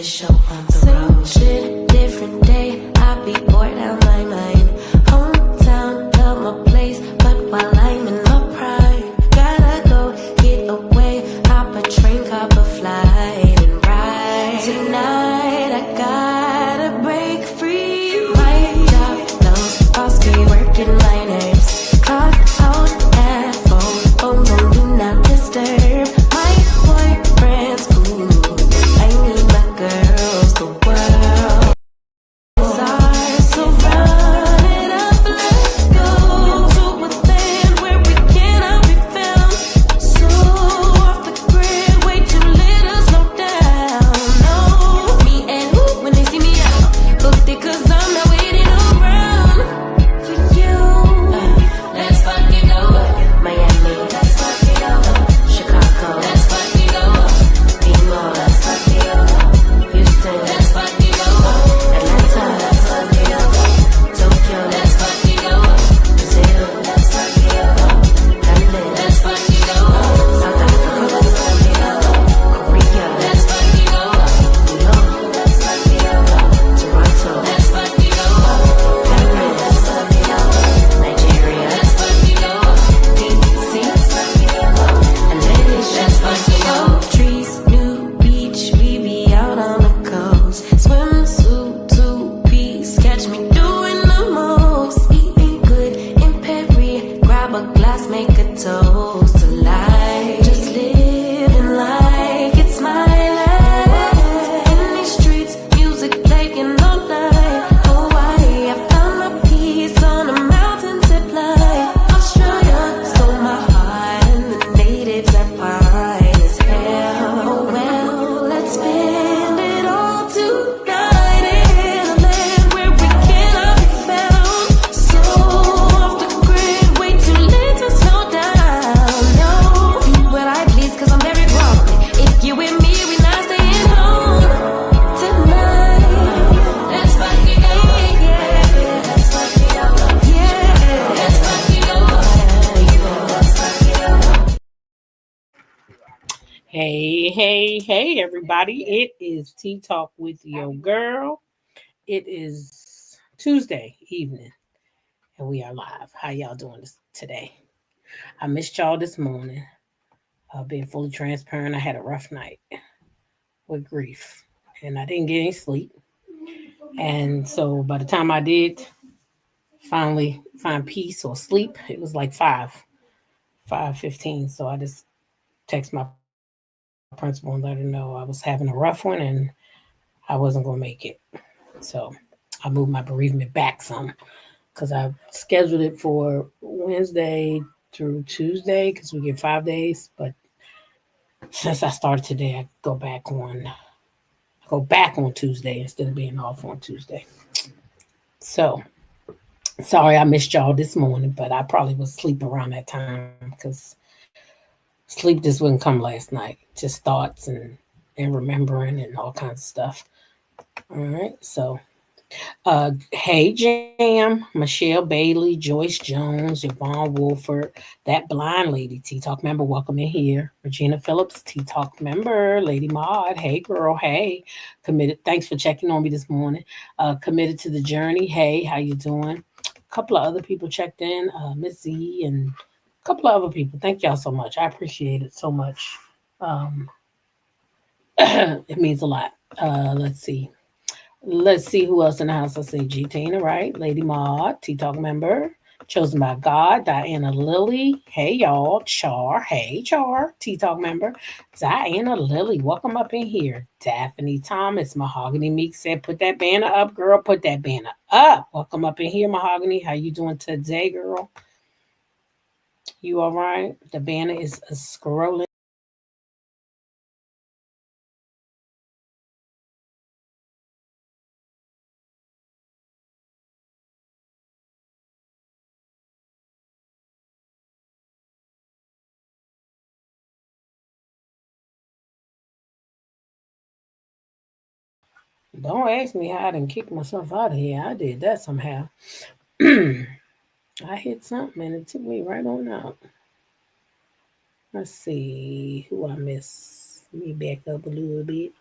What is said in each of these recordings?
this show on the road. Shit, different day, I be bored out my mind. Hometown, love my place, but while I'm in my prime, gotta go get away, hop a train, hop a flight, and ride. Tonight I gotta break free. My job, those boss be working my nerves. Clock out at 4, phone don't do not disturb. My boyfriend's cool, I need my girls, the world is ours, so run it up, let's go to a land where we cannot be found. So off the grid, way too little, slow down. No, me and who when they see me out, booked it 'cause I'm not waiting around for you. Let's fucking go, Miami, let's fucking go, Chicago, let's fucking go, Emo, let's fucking go, Houston, let's fucking go, Atlanta, let's fucking go, Tokyo, let's fucking go, Brazil, let's fucking go, London, let's fucking go, South Africa, let's fucking go, Korea, let's fucking go, New York, let's fucking go, Toronto, let's fucking go, Paris, let's fucking go, Nigeria, let's fucking go, DC, let's fucking go, and then let's fucking go. Trees, new beach, we be out on the coast. Swimsuit, 2-piece, catch me doing the most. Eating good in Paris, grab a glass, make a toast to life. Just living like it's my life. In these streets, music playing all night. Hawaii, I found my peace on a mountain zip line. Australia stole my heart, and the natives are fine as hell. Oh well, let's spend it all tonight in a land where we cannot be found. So off the grid, way too late to slow down. No, do what I please 'cause I'm very grown. If you with me, we not staying home tonight. Let's fucking go, yeah. Let's fucking go, yeah. Let's fucking go, yeah. Let's fucking go. Hey, everybody. It is Tea Talk with your girl. It is Tuesday evening, and we are live. How y'all doing today? I missed y'all this morning. Being fully transparent, I had a rough night with grief, and I didn't get any sleep. And so by the time I did finally find peace or sleep, it was like 5:15. So I just text my principal and let her know I was having a rough one and I wasn't gonna make it. So I moved my bereavement back some because I scheduled it for Wednesday through Tuesday because we get 5 days. But since I started today, I go back on Tuesday instead of being off on Tuesday. So sorry I missed y'all this morning, but I probably was asleep around that time because sleep just wouldn't come last night. Just thoughts and remembering and all kinds of stuff. All right, so hey Jam, Michelle Bailey, Joyce Jones, Yvonne Wolford, that blind lady, Tea Talk member, welcome in here. Regina Phillips, Tea Talk member, Lady Maud, hey girl, hey. Committed, thanks for checking on me this morning. Committed to the journey, hey, how you doing? A couple of other people checked in, Miss Z and a couple of other people. Thank y'all so much. I appreciate it so much. Um, it means a lot. Let's see. Let's see who else in the house. I see G Tina, right? Lady Maud, Tea Talk member, chosen by God, Diana Lilly. Hey y'all, Char. Hey Char, Tea Talk member. Diana Lilly, welcome up in here. Daphne Thomas, Mahogany Meek said, put that banner up, girl. Put that banner up. Welcome up in here, Mahogany. How you doing today, girl? You all right? The banner is scrolling. Don't ask me how I didn't kick myself out of here. I did that somehow. I hit something and it took me right on out. Let's see who I miss. Let me back up a little bit.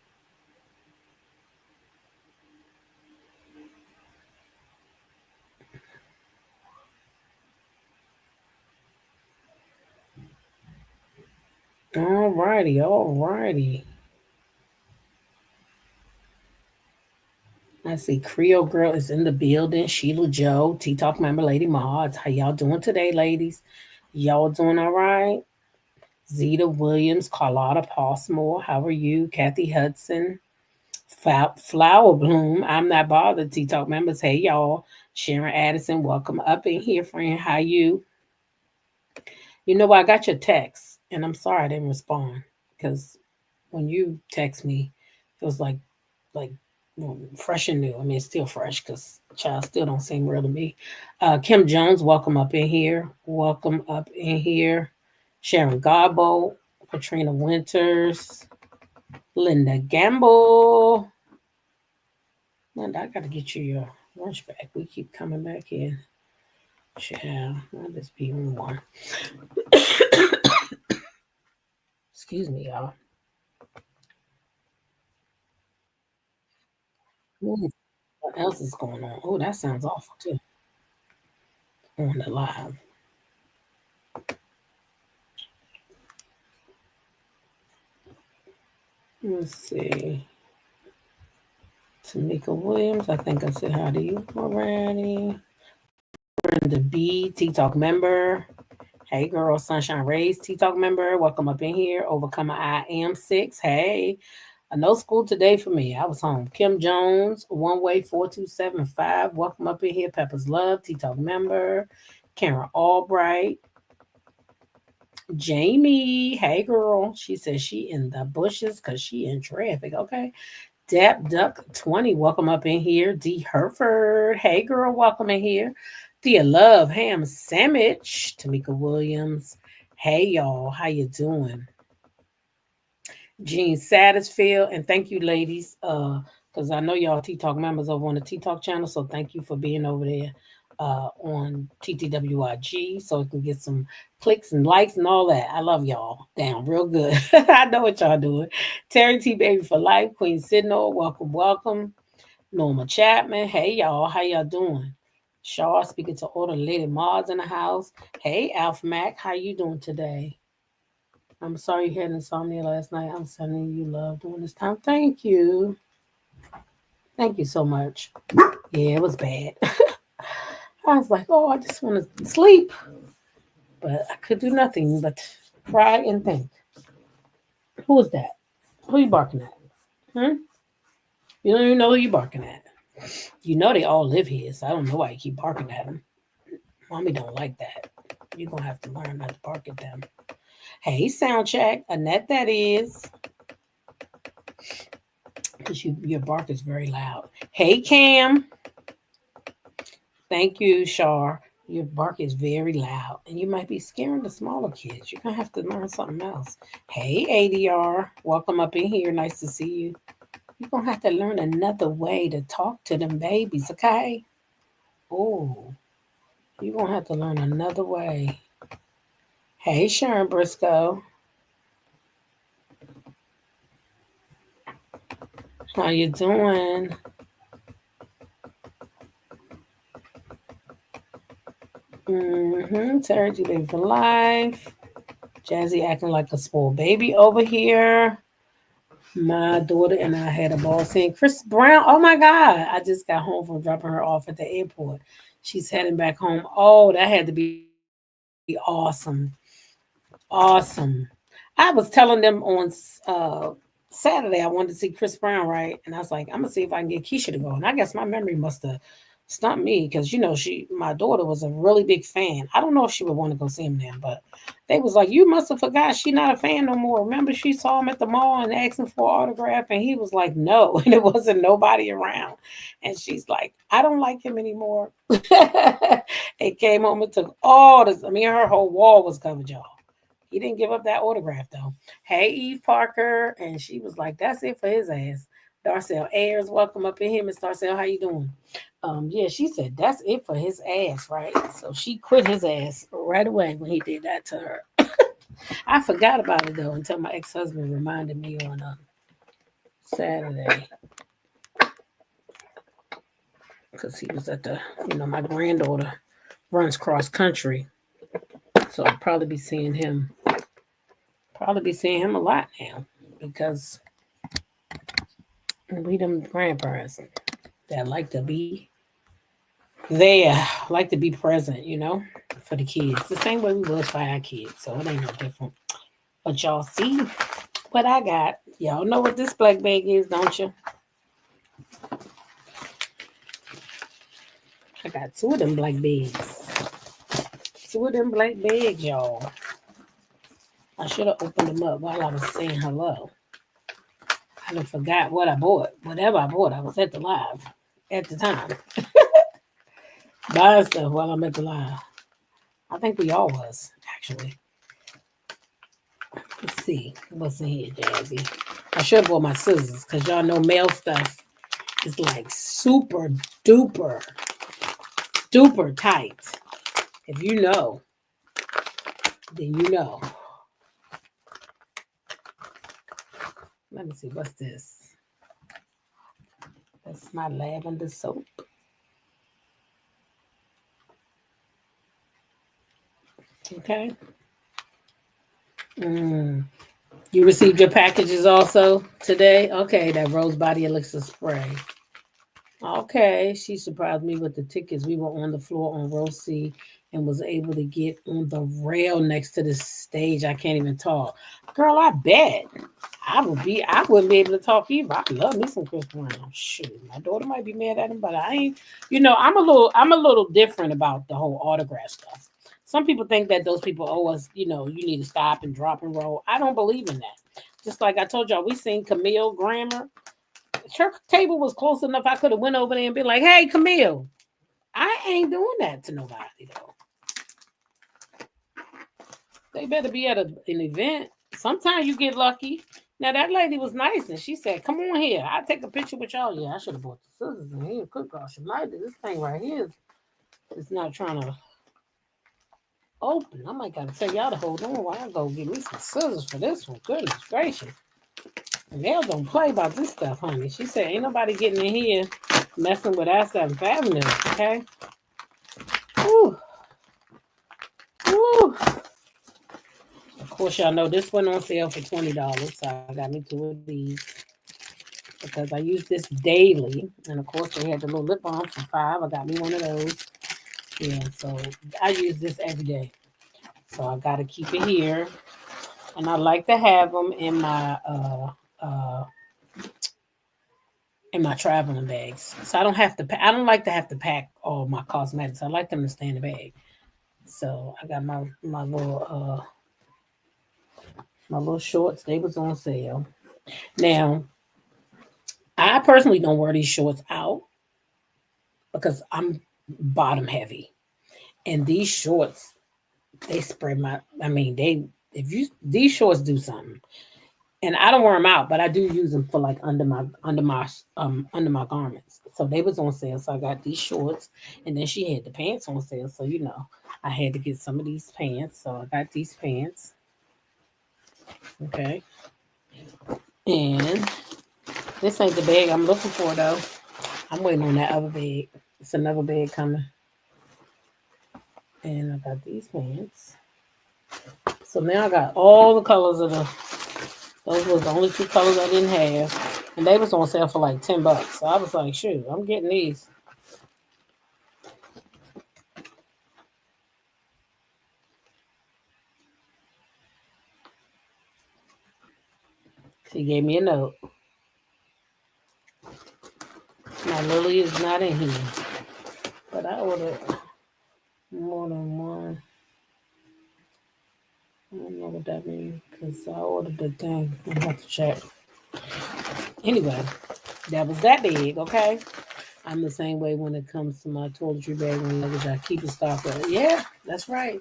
All righty, all righty. I see Creole Girl is in the building. Sheila Joe, Tea Talk member, Lady Mods. How y'all doing today, ladies? Y'all doing all right? Zeta Williams, Carlotta Passmore. How are you? Kathy Hudson, Flower Bloom. I'm not bothered. Tea Talk members. Hey, y'all. Sharon Addison, welcome up in here, friend. How you? You know, I got your text, and I'm sorry I didn't respond because when you text me, it was like fresh and new. I mean, it's still fresh because child still don't seem real to me. Kim Jones, welcome up in here. Welcome up in here. Sharon Garbo, Katrina Winters, Linda Gamble. Linda, I got to get you your lunch back. We keep coming back in. Child, I'll just be on one. Excuse me, y'all. What else is going on? Oh, that sounds awful too. On the live. Let's see. Tamika Williams, I think I said hi to you already. Brenda B, T Talk member. Hey girl, Sunshine Rays, T Talk member. Welcome up in here. Overcomer I am 6. Hey. No school today for me. I was home. Kim Jones, One Way 4275. Welcome up in here. Pepper's Love, T Talk member. Karen Albright. Jamie, hey girl. She says she in the bushes because she in traffic. Okay. Dap Duck 20, welcome up in here. D Herford, hey girl, welcome in here. Dia Love Ham Sandwich, Tamika Williams. Hey y'all, how you doing? Jean Satisfield, and thank you, ladies. Because I know y'all T Talk members over on the T Talk channel, so thank you for being over there on TTWIG, so it can get some clicks and likes and all that. I love y'all. Damn, real good. I know what y'all doing. Terry T Baby for Life, Queen Sidney, welcome, welcome. Norma Chapman, hey y'all, how y'all doing? Shaw speaking to all the lady mods in the house. Hey Alf Mac, how you doing today? I'm sorry you had insomnia last night. I'm sending you love during this time. Thank you. Thank you so much. Yeah, it was bad. I was like, oh, I just want to sleep. But I could do nothing but cry and think. Who is that? Who you barking at? Hmm? You don't even know who you barking at. You know they all live here, so I don't know why you keep barking at them. Mommy don't like that. You're going to have to learn not to bark at them. Hey, sound check. Annette, that is. Because your bark is very loud. Hey, Cam. Thank you, Shar. Your bark is very loud, and you might be scaring the smaller kids. You're going to have to learn something else. Hey, ADR. Welcome up in here. Nice to see you. You're going to have to learn another way to talk to them babies, okay? Oh, you're going to have to learn another way. Hey, Sharon Briscoe. How you doing? Terry G Baby for Life. Jazzy acting like a spoiled baby over here. My daughter and I had a ball seeing Chris Brown. Oh my God. I just got home from dropping her off at the airport. She's heading back home. Oh, that had to be awesome. Awesome. I was telling them on Saturday I wanted to see Chris Brown, right? And I was like, I'm gonna see if I can get Keisha to go. And I guess my memory must have stumped me because my daughter was a really big fan. I don't know if she would want to go see him now, but they was like, you must have forgot she not a fan no more. Remember she saw him at the mall and asked him for an autograph, and he was like, no, and it wasn't nobody around. And she's like, I don't like him anymore. It came home and took all this. I mean, her whole wall was covered, y'all. He didn't give up that autograph though. Hey, Eve Parker, and she was like, "That's it for his ass." Darcel Ayers, welcome up in here, Miss Darcel. How you doing? Yeah, she said that's it for his ass, right? So she quit his ass right away when he did that to her. I forgot about it though until my ex-husband reminded me on Saturday because he was at my granddaughter runs cross country, so I'll probably be seeing him probably be seeing him a lot now because we them grandparents that like to be there, like to be present, for the kids. The same way we was for our kids, so it ain't no different. But y'all see what I got. Y'all know what this black bag is, don't you? I got two of them black bags. Two of them black bags, y'all. I should have opened them up while I was saying hello. I done forgot what I bought. Whatever I bought, I was at the live at the time. Buying stuff while I'm at the live. I think we all was, actually. Let's see what's in here, Jazzy. I should have bought my scissors because y'all know mail stuff is like super duper tight. If you know, then you know. Let me see, what's this? That's my lavender soap. Okay. You received your packages also today? Okay, that Rose Body Elixir spray. Okay, she surprised me with the tickets. We were on the floor on row C and was able to get on the rail next to the stage. I can't even talk. Girl, I bet. I wouldn't be able to talk either. I love me some Chris Brown. Shoot, my daughter might be mad at him, but I ain't, I'm a little different about the whole autograph stuff. Some people think that those people owe us, you need to stop and drop and roll. I don't believe in that. Just like I told y'all, we seen Camille Grammer. Her table was close enough. I could have went over there and be like, "Hey, Camille, I ain't doing that to nobody though. They better be at an event. Sometimes you get lucky." Now that lady was nice and she said, "Come on here. I'll take a picture with y'all." Yeah, I should have bought the scissors in here. Good gosh, this thing right here is not trying to open. I might gotta tell y'all to hold on while I go get me some scissors for this one. Goodness gracious. Mel don't play about this stuff, honey. She said, ain't nobody getting in here messing with our 7th Avenue, okay? Ooh. Ooh. Of course, y'all know this went on sale for $20, so I got me 2 of these because I use this daily. And of course, they had the little lip balm for $5. I got me one of those. Yeah, so I use this every day. So I got to keep it here. And I like to have them in my traveling bags. So I don't have to I don't like to have to pack all my cosmetics. I like them to stay in the bag. So I got my little shorts. They was on sale. Now, I personally don't wear these shorts out because I'm bottom heavy. And these shorts, they spread these shorts do something. And I don't wear them out, but I do use them for like under my garments. So they was on sale, so I got these shorts, and then she had the pants on sale. So I had to get some of these pants. So I got these pants. Okay, and this ain't the bag I'm looking for though. I'm waiting on that other bag. It's another bag coming, and I got these pants. So now I got all the colors of those was the only 2 colors I didn't have. And they was on sale for like $10. So I was like, shoot, I'm getting these. She gave me a note. My Lily is not in here. But I ordered more than one. I don't know what that means because I ordered the thing. I have to check. Anyway, that was that big, okay? I'm the same way when it comes to my toiletry bag and luggage. I keep it stocked. Yeah, that's right.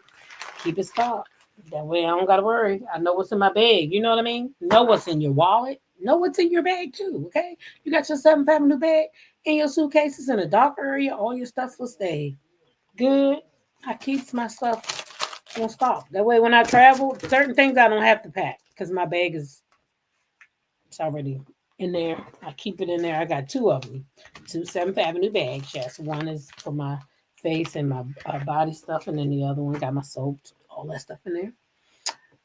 Keep it stocked. That way I don't got to worry. I know what's in my bag. You know what I mean? Know what's in your wallet. Know what's in your bag too, okay? You got your 7th Avenue bag in your suitcases in a dark area. All your stuff will stay good. I keep my stuff on stock. That way when I travel, certain things I don't have to pack because my bag it's already in there. I keep it in there. I got 2 of them. 2 7th Avenue bags. Yes, one is for my face and my body stuff, and then the other one got my soap, all that stuff in there.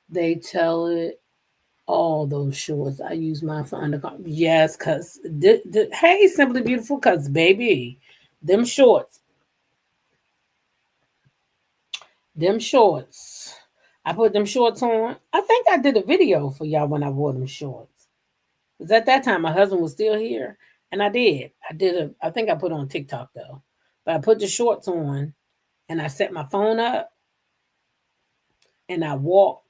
They tell it All those shorts. I use mine for undergarment. Yes, cause hey, Simply Beautiful, cause baby, them shorts, them shorts. I put them shorts on. I think I did a video for y'all when I wore them shorts. Cause at that time my husband was still here, and I did. I think I put on TikTok though, but I put the shorts on, and I set my phone up, and I walked.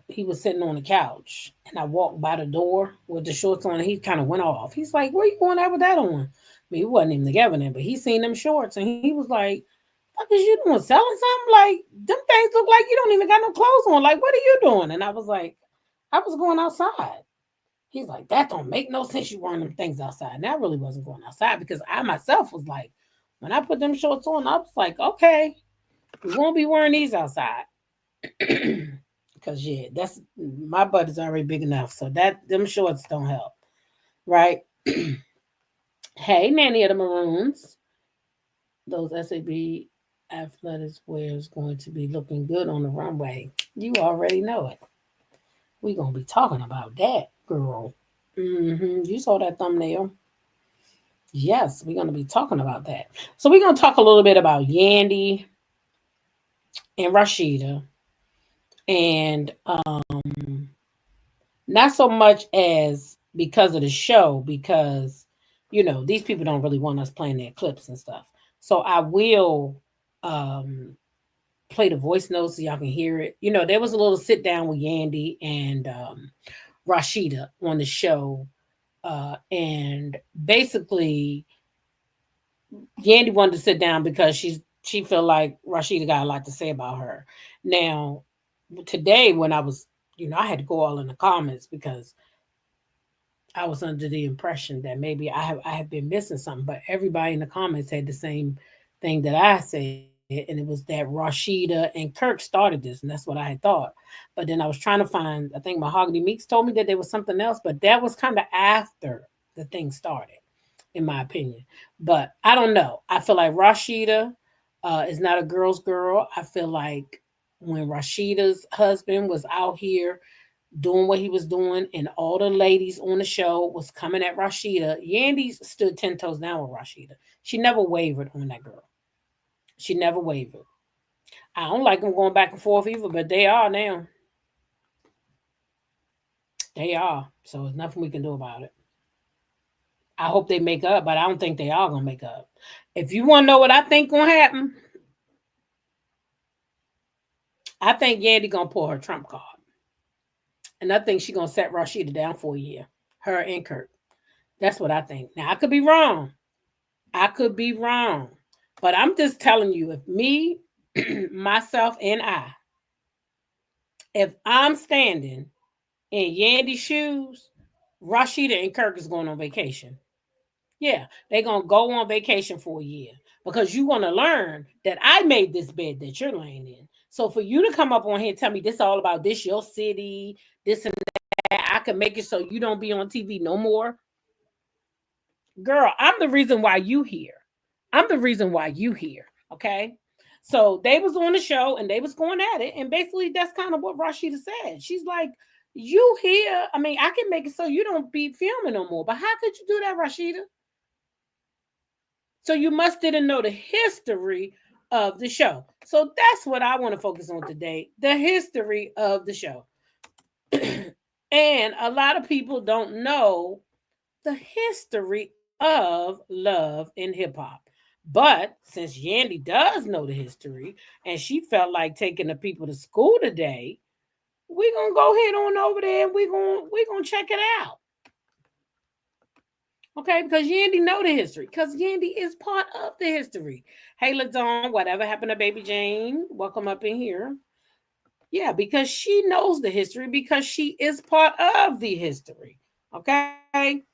He was sitting on the couch, and I walked by the door with the shorts on, and he kind of went off. He's like, "Where you going out with that on?" I mean, we wasn't even together then, but he seen them shorts, and he was like, "Fuck is you doing? Selling something? Like them things look like you don't even got no clothes on. Like what are you doing?" And I was like, "I was going outside." He's like, "That don't make no sense. You wearing them things outside." And I really wasn't going outside because I myself was like, when I put them shorts on, I was like, "Okay, we won't be wearing these outside." Cause yeah, that's my butt is already big enough, so that them shorts don't help, right? Hey, Nanny of the Maroons, those SAB athletics wear is going to be looking good on the runway. You already know it. We gonna be talking about that, girl. You saw that thumbnail. Yes, we're gonna be talking about that. So we're gonna talk a little bit about Yandy and Rashida, and not so much as because of the show, because these people don't really want us playing their clips and stuff. So I will um play the voice notes so y'all can hear it. There was a little sit down with Yandy and Rashida on the show, and basically Yandy wanted to sit down because she felt like Rashida got a lot to say about her. Now today when I was, I had to go all in the comments because I was under the impression that maybe I have been missing something, but everybody in the comments had the same thing that I said, and it was that Rashida and Kirk started this, and that's what I had thought. But then I was trying to find, I think Mahogany Meeks told me that there was something else, but that was kind of after the thing started, in my opinion. But I don't know. I feel like Rashida is not a girl's girl. I feel like when Rashida's husband was out here doing what he was doing, and all the ladies on the show was coming at Rashida. Yandy stood 10 toes down with Rashida. She never wavered on that girl. She never wavered. I don't like them going back and forth either, but they are now. They are. So there's nothing we can do about it. I hope they make up, but I don't think they are gonna make up. If you want to know what I think gonna happen, I think Yandy gonna pull her trump card, and I think she gonna set Rashida down for a year. Her and Kurt. That's what I think. Now I could be wrong. I could be wrong. But I'm just telling you, if me, myself, and if I'm standing in Yandy's shoes, Rashida and Kirk is going on vacation. Yeah, they're going to go on vacation for a year because you're going to learn that I made this bed that you're laying in. So for you to come up on here and tell me this all about this, your city, this and that, I can make it so you don't be on TV no more. Girl, I'm the reason why you here. I'm the reason why you here. Okay. So they was on the show and they was going at it. And basically that's kind of what Rashida said. She's like, you here. I mean, I can make it so you don't be filming no more. But how could you do that, Rashida? So you must didn't know the history of the show. So that's what I want to focus on today. The history of the show. And a lot of people don't know the history of love in hip hop. But since Yandy does know the history and she felt like taking the people to school today, we're gonna go ahead on over there and we're gonna check it out. Okay, because Yandy know the history. Because Yandy is part of the history. Hey Ladon, whatever happened to Baby Jane? Welcome up in here. Yeah, because she knows the history because she is part of the history. Okay.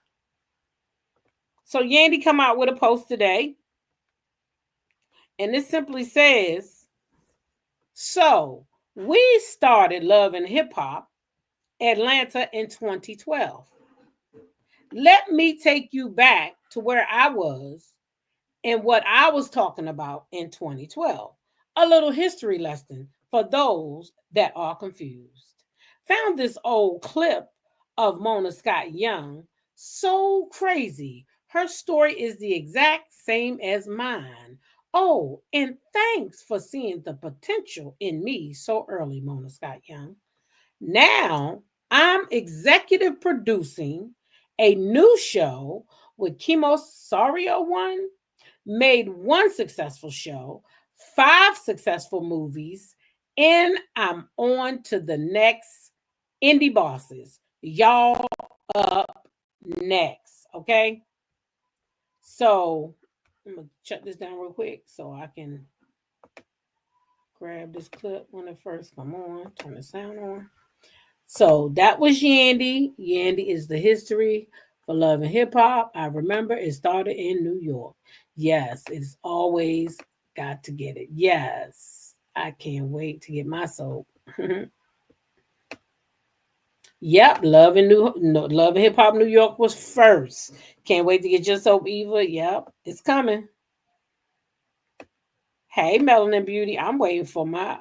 So Yandy come out with a post today, and it simply says, so we started Love and Hip Hop Atlanta in 2012. Let me take you back to where I was and what I was talking about in 2012. A little history lesson for those that are confused. Found this old clip of Mona Scott Young. So crazy. Her story is the exact same as mine. Oh, and thanks for seeing the potential in me so early, Mona Scott Young. Now I'm executive producing a new show with Kimo Sario One, made one successful show, 5 successful movies, and I'm on to the next indie bosses. Y'all up next, okay? So I'm gonna shut this down real quick so I can grab this clip when it first come on, turn the sound on. So that was Yandy. Yandy is the history for love and hip hop. I remember it started in New York. Yes, it's always got to get it. Yes, I can't wait to get my soap. Yep, Love and Hip Hop New York was first. Can't wait to get your soap, Eva. Yep, it's coming. Hey, Melanin Beauty, I'm waiting for my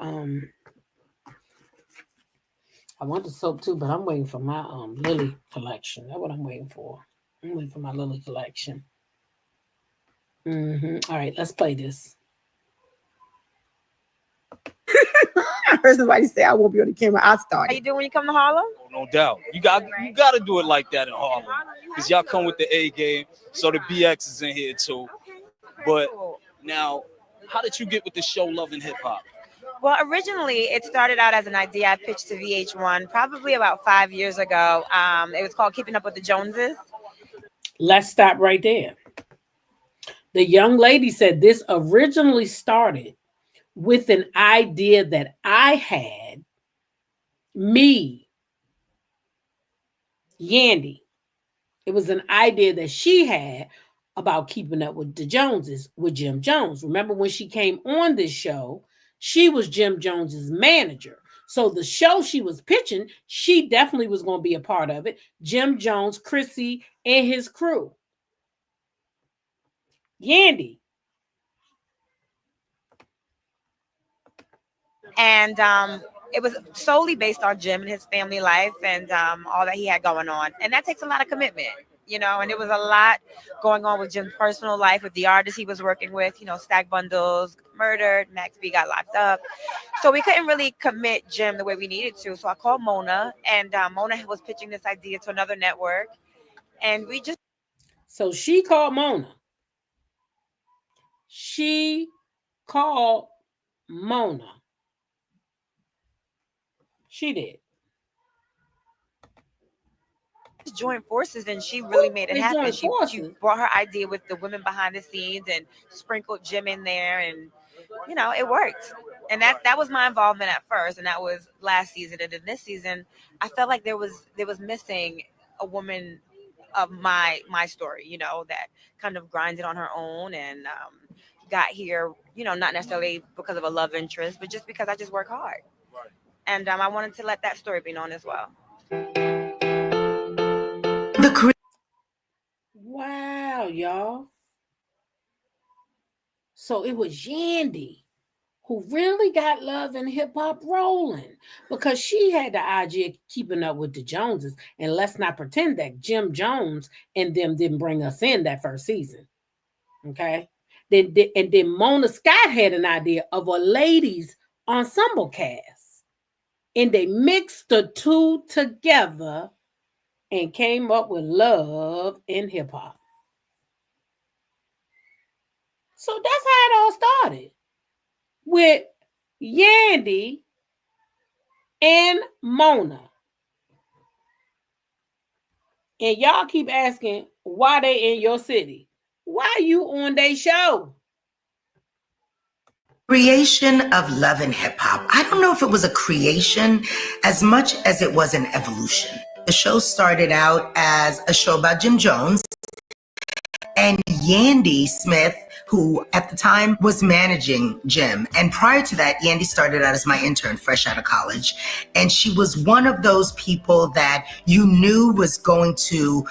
I want the soap too, but I'm waiting for my Lily collection. That's what I'm waiting for. I'm waiting for my Lily collection. All right, let's play this. I heard somebody say I won't be on the camera. I started. How you doing when you come to Harlem? Oh, no doubt. You got to do it like that in Harlem, because y'all come with the A game. So the BX is in here too. But now, how did you get with the show Love and Hip Hop? Well, originally it started out as an idea I pitched to VH1 probably about 5 years ago. It was called Keeping Up with the Joneses. Let's stop right there. The young lady said this originally started with an idea that I had, me, Yandy. It was an idea that she had about keeping up with the Joneses, with Jim Jones. Remember when she came on this show, she was Jim Jones's manager. So the show she was pitching, she definitely was going to be a part of it. Jim Jones, Chrissy, and his crew. Yandy. And it was solely based on Jim and his family life and all that he had going on. And that takes a lot of commitment, you know, and it was a lot going on with Jim's personal life, with the artists he was working with, you know, Stack Bundles, murdered, Max B got locked up. So we couldn't really commit Jim the way we needed to. So I called Mona, and Mona was pitching this idea to another network. And we just... So she called Mona. She called Mona. She did. Joined forces, and she really made it happen. She brought her idea with the women behind the scenes and sprinkled Jim in there, and you know, it worked. And that was my involvement at first, and that was last season. And then this season, I felt like there was missing a woman of my story, you know, that kind of grinded on her own and got here, you know, not necessarily because of a love interest, but just because I just work hard. Right. And I wanted to let that story be known as well. Wow, y'all. So it was Yandy who really got Love and Hip Hop rolling, because she had the idea of keeping up with the Joneses. And let's not pretend that Jim Jones and them didn't bring us in that first season. Okay. And then Mona Scott had an idea of a ladies ensemble cast. And they mixed the two together and came up with Love and Hip Hop. So that's how it all started, with Yandy and Mona. And y'all keep asking why they in your city. Why you on their show? Creation of Love and Hip Hop. I don't know if it was a creation as much as it was an evolution. The show started out as a show about Jim Jones and Yandy Smith, who at the time was managing Jim. And prior to that, Yandy started out as my intern fresh out of college. And she was one of those people that you knew was going to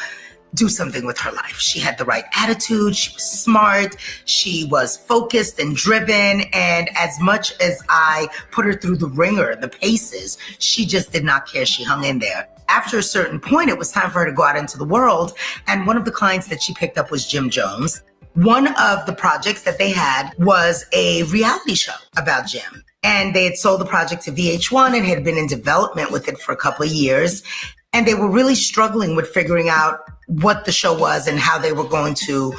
do something with her life. She had the right attitude. She was smart. She was focused and driven. And as much as I put her through the ringer, the paces, she just did not care. She hung in there. After a certain point, it was time for her to go out into the world. And one of the clients that she picked up was Jim Jones. One of the projects that they had was a reality show about Jim. And they had sold the project to VH1 and had been in development with it for a couple of years. And they were really struggling with figuring out what the show was and how they were going to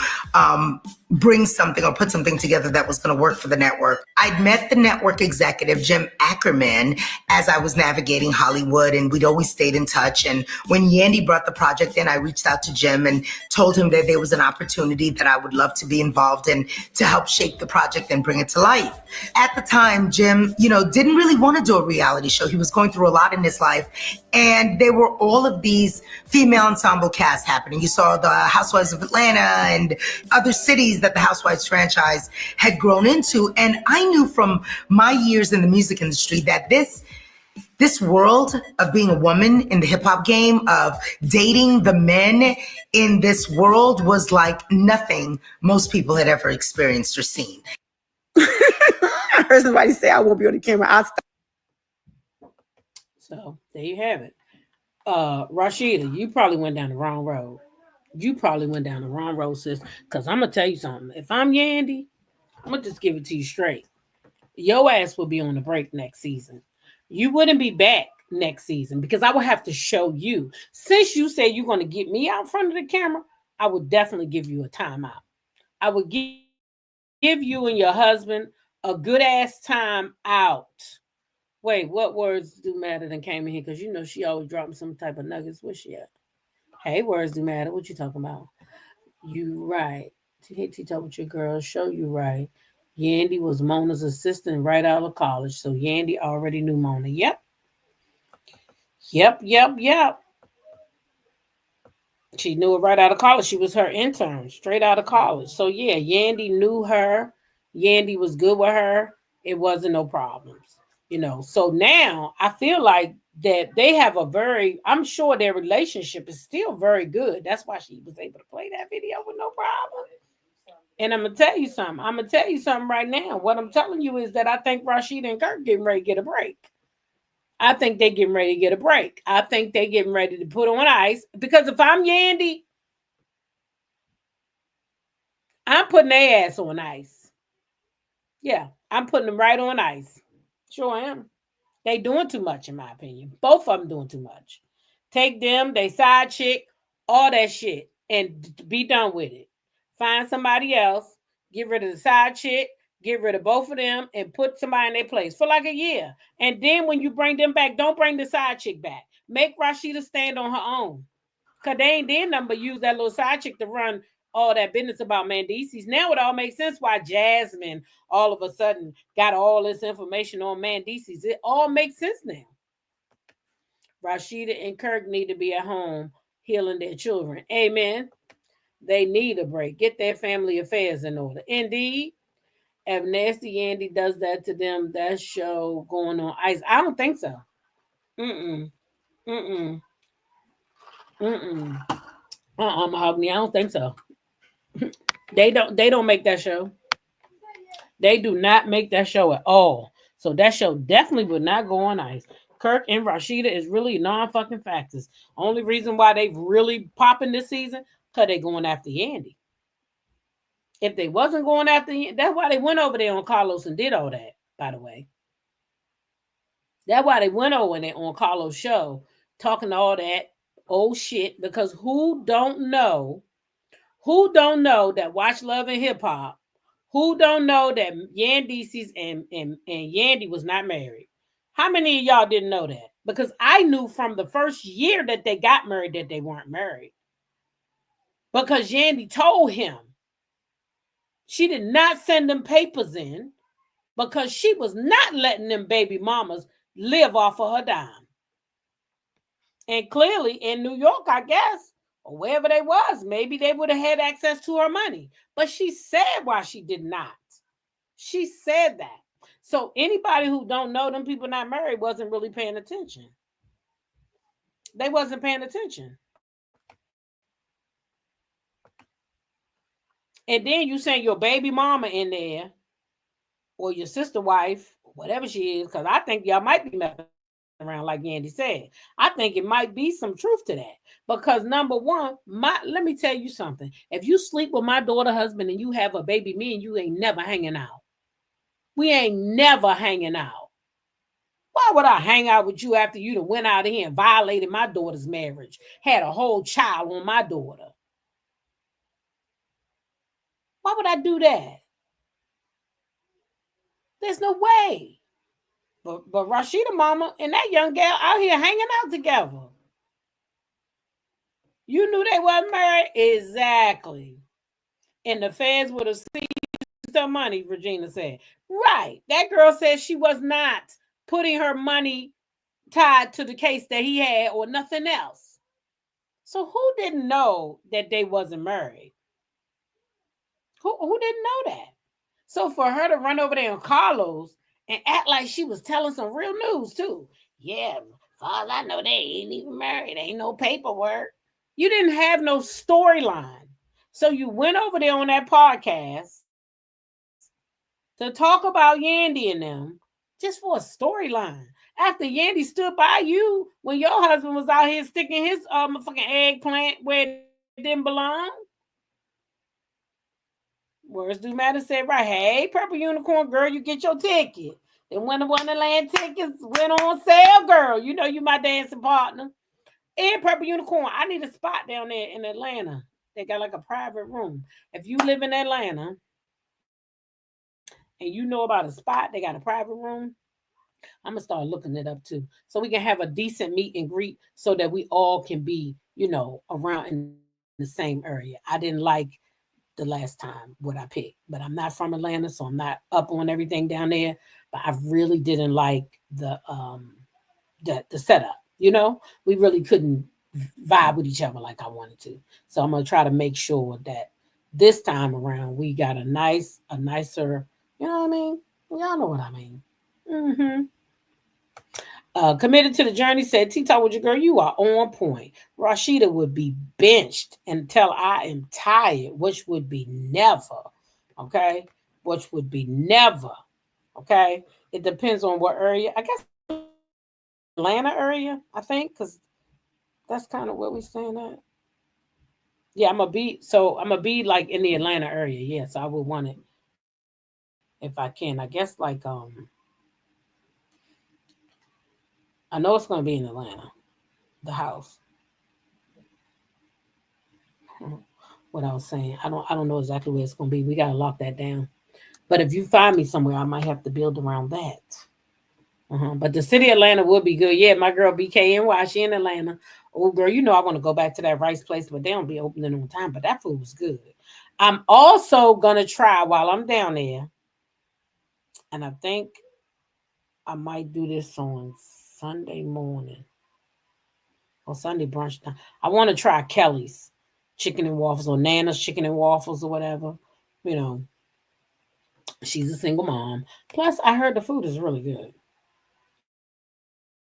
bring something or put something together that was going to work for the network. I'd met the network executive, Jim Ackerman, as I was navigating Hollywood, and we'd always stayed in touch. And when Yandy brought the project in, I reached out to Jim and told him that there was an opportunity that I would love to be involved in to help shape the project and bring it to life. At the time, Jim, didn't really want to do a reality show. He was going through a lot in his life. And there were all of these female ensemble casts happening. You saw the Housewives of Atlanta and other cities that the Housewives franchise had grown into. And I knew from my years in the music industry that this world of being a woman in the hip hop game, of dating the men in this world, was like nothing most people had ever experienced or seen. I heard somebody say I won't be on the camera. I'll stop. So there you have it. Rashida, you probably went down the wrong road. Sis. Because I'm going to tell you something. If I'm Yandy, I'm going to just give it to you straight. Your ass will be on the break next season. You wouldn't be back next season because I would have to show you. Since you say you're going to get me out in front of the camera, I would definitely give you a timeout. I would give you and your husband a good ass time out. Wait, what words do matter than came in here? Because she always dropping some type of nuggets. Where's she at? Hey, words do matter. What you talking about? You right. Talk with your girl. Show you right. Yandy was Mona's assistant right out of college. So Yandy already knew Mona. Yep. She knew her right out of college. She was her intern straight out of college. So yeah, Yandy knew her. Yandy was good with her. It wasn't no problems. So now I feel like that they have I'm sure their relationship is still very good. That's why she was able to play that video with no problem. And I'm going to tell you something right now. What I'm telling you is that I think Rashida and Kirk getting ready to get a break. I think they're getting ready to get a break. I think they're getting ready to put on ice. Because if I'm Yandy, I'm putting their ass on ice. Yeah, I'm putting them right on ice. Sure am. They doing too much, in my opinion. Both of them doing too much. Take them, they side chick, all that shit, and be done with it. Find somebody else, get rid of the side chick, get rid of both of them, and put somebody in their place for like a year. And then when you bring them back, don't bring the side chick back. Make Rashida stand on her own. Because they ain't did nothing but use that little side chick to run all that business about Mendices. Now it all makes sense why Jasmine all of a sudden got all this information on Mendices. It all makes sense now. Rashida and Kirk need to be at home healing their children. Amen. They need a break. Get their family affairs in order. Indeed. If Nasty Yandy does that to them, that show going on ice. I don't think so. Mahogany, I don't think so. They don't make that show. They do not make that show at all. So that show definitely would not go on ice. Kirk and Rashida is really non-fucking factors. Only reason why they really popping this season, because they going after Yandy. If they wasn't going after Yandy, that's why they went over there on Carlos and did all that, by the way. That's why they went over there on Carlos' show, talking all that old shit, because who don't know that watch Love and Hip Hop, who don't know that Yandy and Yandy was not married? How many of y'all didn't know that? Because I knew from the first year that they got married that they weren't married. Because Yandy told him she did not send them papers in because she was not letting them baby mamas live off of her dime. And clearly in New York, I guess, or wherever they was, maybe they would have had access to her money. But she said why she did not. She said that. So anybody who don't know them people not married wasn't really paying attention. They wasn't paying attention. And then you send your baby mama in there or your sister wife, whatever she is, because I think y'all might be messing around like Yandy said. I think it might be some truth to that. Because number one, let me tell you something. If you sleep with my daughter husband and you have a baby, me and you ain't never hanging out. We ain't never hanging out. Why would I hang out with you after you done went out here and violated my daughter's marriage? Had a whole child on my daughter. Why would I do that? There's no way. But Rashida mama and that young girl out here hanging out together. You knew they wasn't married? Exactly. And the feds would have seized her money, Regina said. Right. That girl said she was not putting her money tied to the case that he had or nothing else. So who didn't know that they wasn't married? Who didn't know that? So for her to run over there on Carlos and act like she was telling some real news too. Yeah, as far as I know, they ain't even married. Ain't no paperwork. You didn't have no storyline. So you went over there on that podcast to talk about Yandy and them just for a storyline. After Yandy stood by you when your husband was out here sticking his fucking eggplant where it didn't belong. Words do matter said right. Hey, Purple Unicorn girl, you get your ticket. Then when the Wonderland tickets went on sale, girl, you know you my dancing partner. And Purple Unicorn, I need a spot down there in Atlanta. They got like a private room. If you live in Atlanta and you know about a spot, they got a private room, I'm going to start looking it up too. So we can have a decent meet and greet so that we all can be, around in the same area. I didn't like the last time what I picked, but I'm not from Atlanta, so I'm not up on everything down there. But I really didn't like the setup. We really couldn't vibe with each other like I wanted to. So I'm gonna try to make sure that this time around we got a nicer, you know what I mean? Y'all know what I mean. Committed to the journey said, T-Talk with your girl, you are on point. Rashida would be benched until I am tired, which would be never. Okay? Which would be never. Okay? It depends on what area. I guess Atlanta area, I think, because that's kind of where we staying at. Yeah, I'm gonna be like in the Atlanta area. Yes, I would want it if I can. I guess like I know it's gonna be in Atlanta, the house. What I was saying, I don't know exactly where it's gonna be. We gotta lock that down. But if you find me somewhere, I might have to build around that. But the city of Atlanta would be good. Yeah, my girl BKNY, she in Atlanta. Oh, girl, I want to go back to that rice place, but they don't be opening on time. But that food was good. I'm also going to try while I'm down there. And I think I might do this on Sunday morning or Sunday brunch time. I want to try Kelly's chicken and waffles or Nana's chicken and waffles or whatever. She's a single mom. Plus, I heard the food is really good.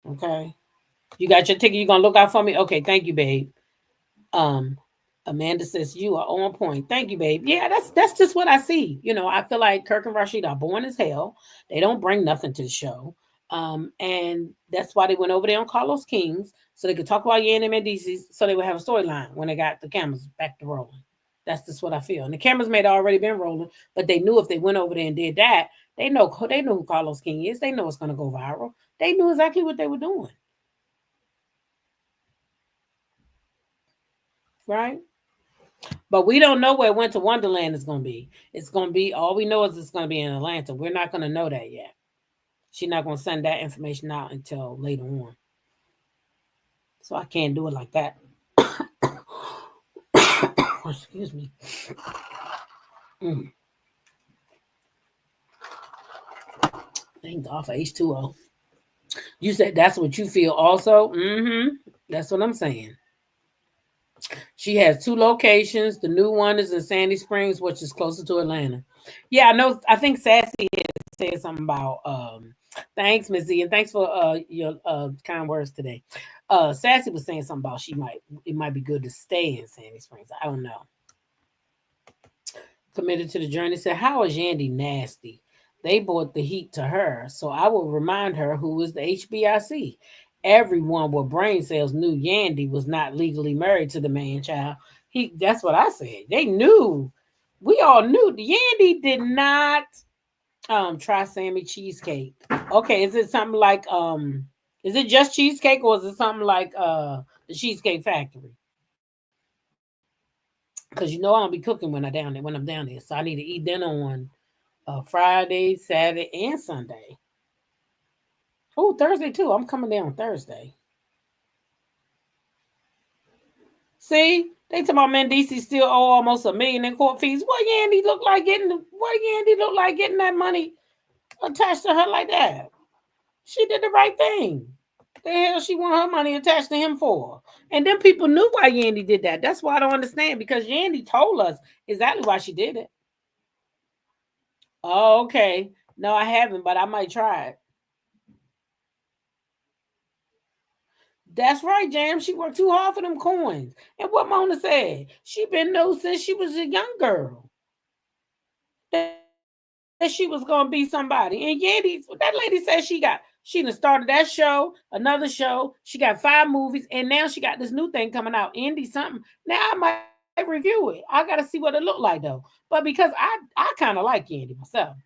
Okay. You got your ticket. You gonna look out for me? Okay, thank you, babe. Amanda says you are on point. Thank you, babe. Yeah, that's just what I see. I feel like Kirk and Rashid are born as hell. They don't bring nothing to the show. And that's why they went over there on Carlos Kings so they could talk about Yandy and Medici so they would have a storyline when they got the cameras back to rolling. That's just what I feel. And the cameras may have already been rolling, but they knew if they went over there and did that, they know who Carlos King is. They know it's gonna go viral. They knew exactly what they were doing. Right? But we don't know where Winter Wonderland is going to be. It's going to be, all we know is it's going to be in Atlanta. We're not going to know that yet. She's not going to send that information out until later on. So I can't do it like that. Excuse me. Thank God for H2O. You said that's what you feel also? That's what I'm saying. She has 2 locations. The new one is in Sandy Springs, which is closer to Atlanta. Yeah, I know. I think Sassy said something about thanks, Missy, and thanks for your kind words today. Sassy was saying something about it might be good to stay in Sandy Springs. I don't know. Committed to the journey said, how is Yandy nasty? They brought the heat to her, so I will remind her who is the HBIC. Everyone with brain cells knew Yandy was not legally married to the man child. That's what I said. They knew. We all knew. Yandy did not try Sammy cheesecake. Okay, is it something like is it just cheesecake or is it something like the Cheesecake Factory? Because you know I don't be cooking when I'm down there. So I need to eat dinner on Friday, Saturday, and Sunday. Oh, Thursday too. I'm coming down Thursday. See, they talking about Mendici still owe almost $1 million in court fees. What Yandy look like getting? What Yandy look like getting that money attached to her like that? She did the right thing. The hell she want her money attached to him for? And then people knew why Yandy did that. That's why I don't understand, because Yandy told us exactly why she did it. Oh, okay. No, I haven't, but I might try it. That's right, Jam. She worked too hard for them coins. And what Mona said, she been know since she was a young girl that she was gonna be somebody. And Yandy, that lady said she done started that show, another show. She got 5 movies, and now she got this new thing coming out, Indie something. Now I might review it. I gotta see what it look like though. But because I kind of like Yandy myself,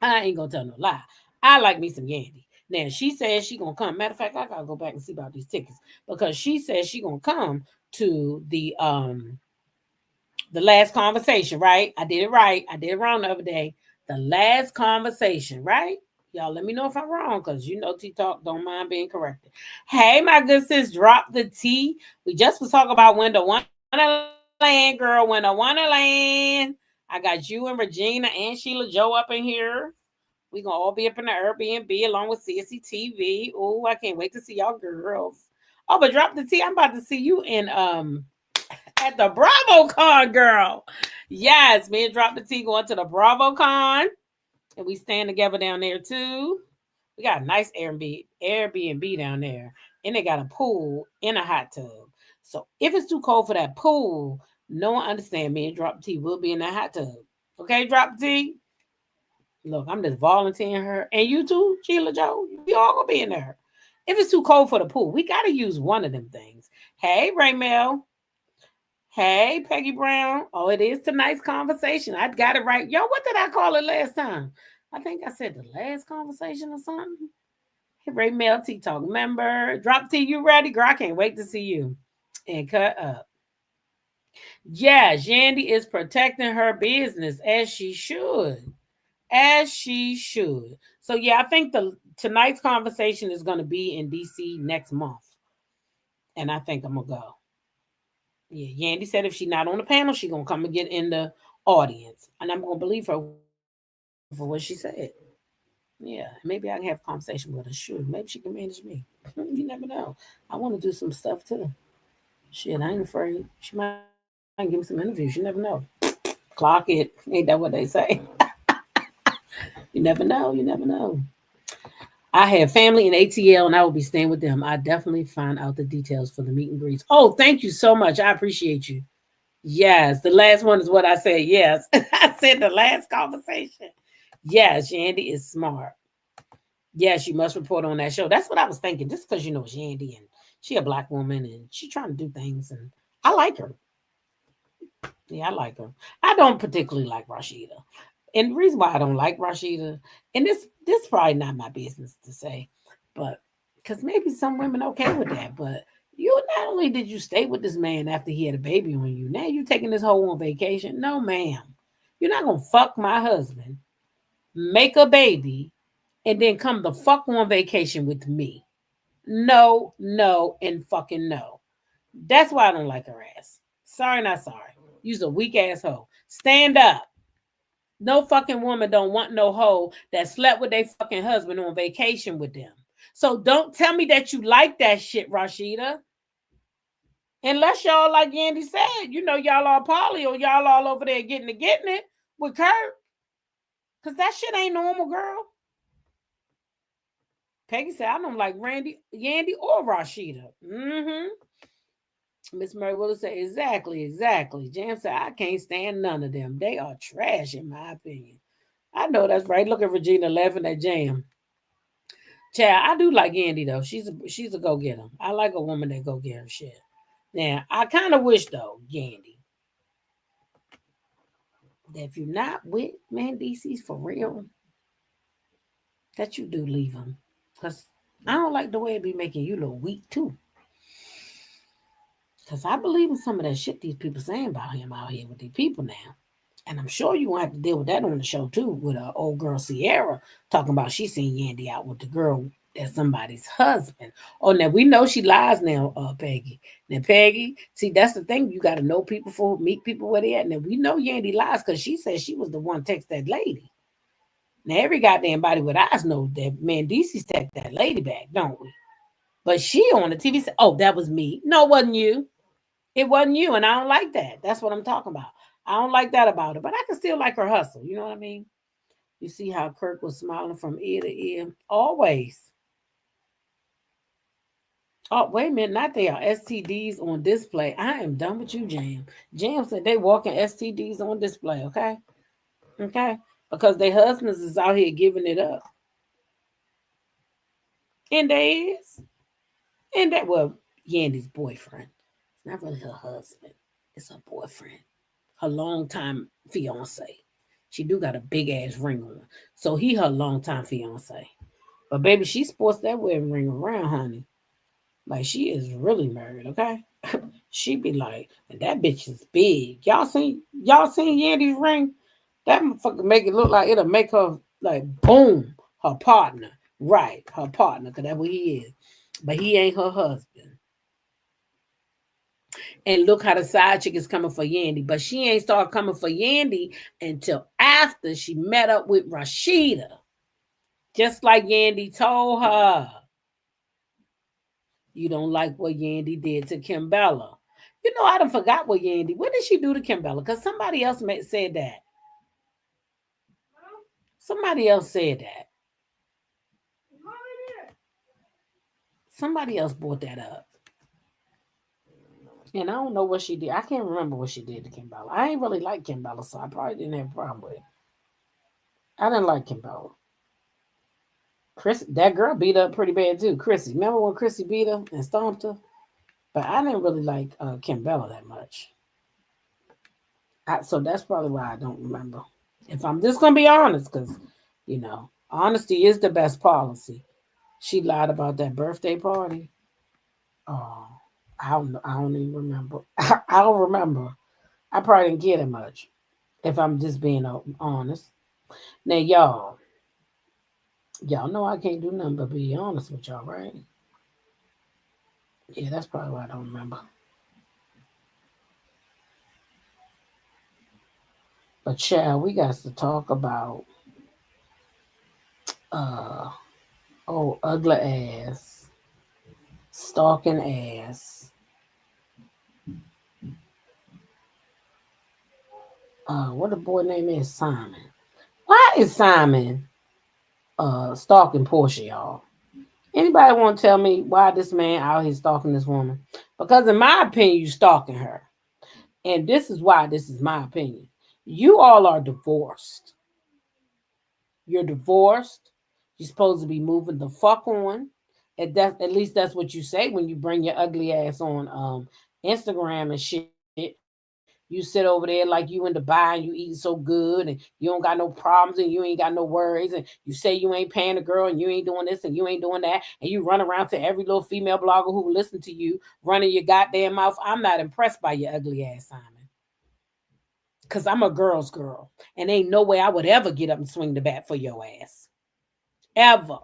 I ain't gonna tell no lie. I like me some Yandy. Now she says she gonna come. Matter of fact, I gotta go back and see about these tickets because she says she gonna come to the last conversation, right? I did it right. I did it wrong the other day. The last conversation, right? Y'all let me know if I'm wrong, because you know T-Talk don't mind being corrected. Hey, my good sis, drop the T. We just was talking about when to wanna land, girl, when to wanna land. I got you and Regina and Sheila Joe up in here. We gonna all be up in the Airbnb along with CSCTV. Oh, I can't wait to see y'all girls. Oh, but drop the T. I'm about to see you in at the BravoCon, girl. Yes, me and Drop the T going to the BravoCon, and we stand together down there too. We got a nice Airbnb down there, and they got a pool and a hot tub. So if it's too cold for that pool, no one understand. Me and Drop the T will be in that hot tub. Okay, Drop the T. Look, I'm just volunteering her, and you too, Sheila Joe. We all gonna be in there. If it's too cold for the pool, we gotta use one of them things. Hey, Raymel. Hey, Peggy Brown. Oh, it is tonight's conversation. I got it right. Yo, what did I call it last time? I think I said the last conversation or something. Hey, Ray Mel T Talk member. Drop T, you ready? Girl, I can't wait to see you. And cut up. Yeah, Yandy is protecting her business as she should. As she should. So yeah, I think tonight's conversation is going to be in DC next month. And I think I'm going to go. Yeah, Yandy said if she's not on the panel, she's gonna come and get in the audience, and I'm gonna believe her for what she said. Yeah, maybe I can have a conversation with her. Sure, maybe she can manage me. You never know. I want to do some stuff too. Shit, I ain't afraid. She might give me some interviews. You never know. Clock it. Ain't that what they say? You never know. You never know. I have family in ATL and I will be staying with them. I definitely find out the details for the meet and greets. Oh, thank you so much. I appreciate you. Yes, the last one is what I said. Yes, I said the last conversation. Yes, Yandy is smart. Yes, you must report on that show. That's what I was thinking. Just because you know it's Yandy and she a black woman and she trying to do things, and I like her. Yeah, I like her. I don't particularly like Rashida. And the reason why I don't like Rashida, and this probably not my business to say, but because maybe some women okay with that, but you not only did you stay with this man after he had a baby on you, now you taking this whole on vacation. No, ma'am. You're not gonna fuck my husband, make a baby, and then come the fuck on vacation with me. No, no, and fucking no. That's why I don't like her ass. Sorry, not sorry. You's a weak asshole. Stand up. No fucking woman don't want no hoe that slept with their fucking husband on vacation with them. So don't tell me that you like that shit, Rashida. Unless y'all, like Yandy said, you know, y'all all poly or y'all all over there getting it with Kurt. Because that shit ain't normal, girl. Peggy said, I don't like Yandy or Rashida. Mm-hmm. Miss Murray Willis said, exactly. Jam said, I can't stand none of them. They are trash, in my opinion. I know that's right. Look at Regina laughing at Jam. Chad, I do like Yandy though. She's a go getter. I like a woman that go get her shit. Now, I kind of wish though, Yandy, that if you're not with Mendeecees for real, that you do leave him. Cause I don't like the way it be making you look weak too. Cause I believe in some of that shit these people saying about him out here with these people now. And I'm sure you won't have to deal with that on the show too, with old girl Sierra talking about she seen Yandy out with the girl that's somebody's husband. Oh, now we know she lies now, Peggy. Now, Peggy, see, that's the thing. You got to know people for meet people where they at. Now, we know Yandy lies because she said she was the one text that lady. Now, every goddamn body with eyes knows that Mendeecees text that lady back, don't we? But she on the TV said, oh, that was me. No, it wasn't you. It wasn't you, and I don't like that. That's what I'm talking about. I don't like that about her, but I can still like her hustle. You know what I mean? You see how Kirk was smiling from ear to ear? Always. Oh, wait a minute. Not they are STDs on display. I am done with you, Jam. Jam said they walking STDs on display, okay? Okay? Because their husbands is out here giving it up. And they is. And that, well, Yandy's boyfriend. It's not really her husband. It's her boyfriend. Her longtime fiance. She do got a big ass ring on. So he her longtime fiance. But baby, she sports that wedding ring around, honey. Like she is really married, okay? She be like, and that bitch is big. Y'all seen Yandy's ring? That motherfucker make it look like it'll make her like boom, her partner. Right, her partner, because that's what he is. But he ain't her husband. And look how the side chick is coming for Yandy. But she ain't started coming for Yandy until after she met up with Rashida. Just like Yandy told her. You don't like what Yandy did to Kimbella. You know, I done forgot what Yandy. What did she do to Kimbella? Because somebody else said that. Somebody else said that. Somebody else brought that up. And I don't know what she did. I can't remember what she did to Kimbella. I ain't really like Kimbella, so I probably didn't have a problem with it. I didn't like Kimbella. Chris, that girl beat up pretty bad too. Chrissy. Remember when Chrissy beat her and stomped her? But I didn't really like Kimbella that much. So that's probably why I don't remember. If I'm just going to be honest, because, you know, honesty is the best policy. She lied about that birthday party. Oh, I don't even remember. I don't remember. I probably didn't get it much, if I'm just being honest. Now, y'all know I can't do nothing but be honest with y'all, right? Yeah, that's probably why I don't remember. But child, we got to talk about ugly ass, stalking ass. What the boy name is? Simon. Why is Simon stalking Porsha, y'all? Anybody want to tell me why this man out here stalking this woman? Because in my opinion, you stalking her. And this is why this is my opinion. You all are divorced. You're divorced. You're supposed to be moving the fuck on. At least that's what you say when you bring your ugly ass on Instagram and shit. You sit over there like you in Dubai and you eating so good and you don't got no problems and you ain't got no worries and you say you ain't paying the girl and you ain't doing this and you ain't doing that and you run around to every little female blogger who will listen to you running your goddamn mouth. I'm not impressed by your ugly ass, Simon. Because I'm a girl's girl. And ain't no way I would ever get up and swing the bat for your ass. Ever.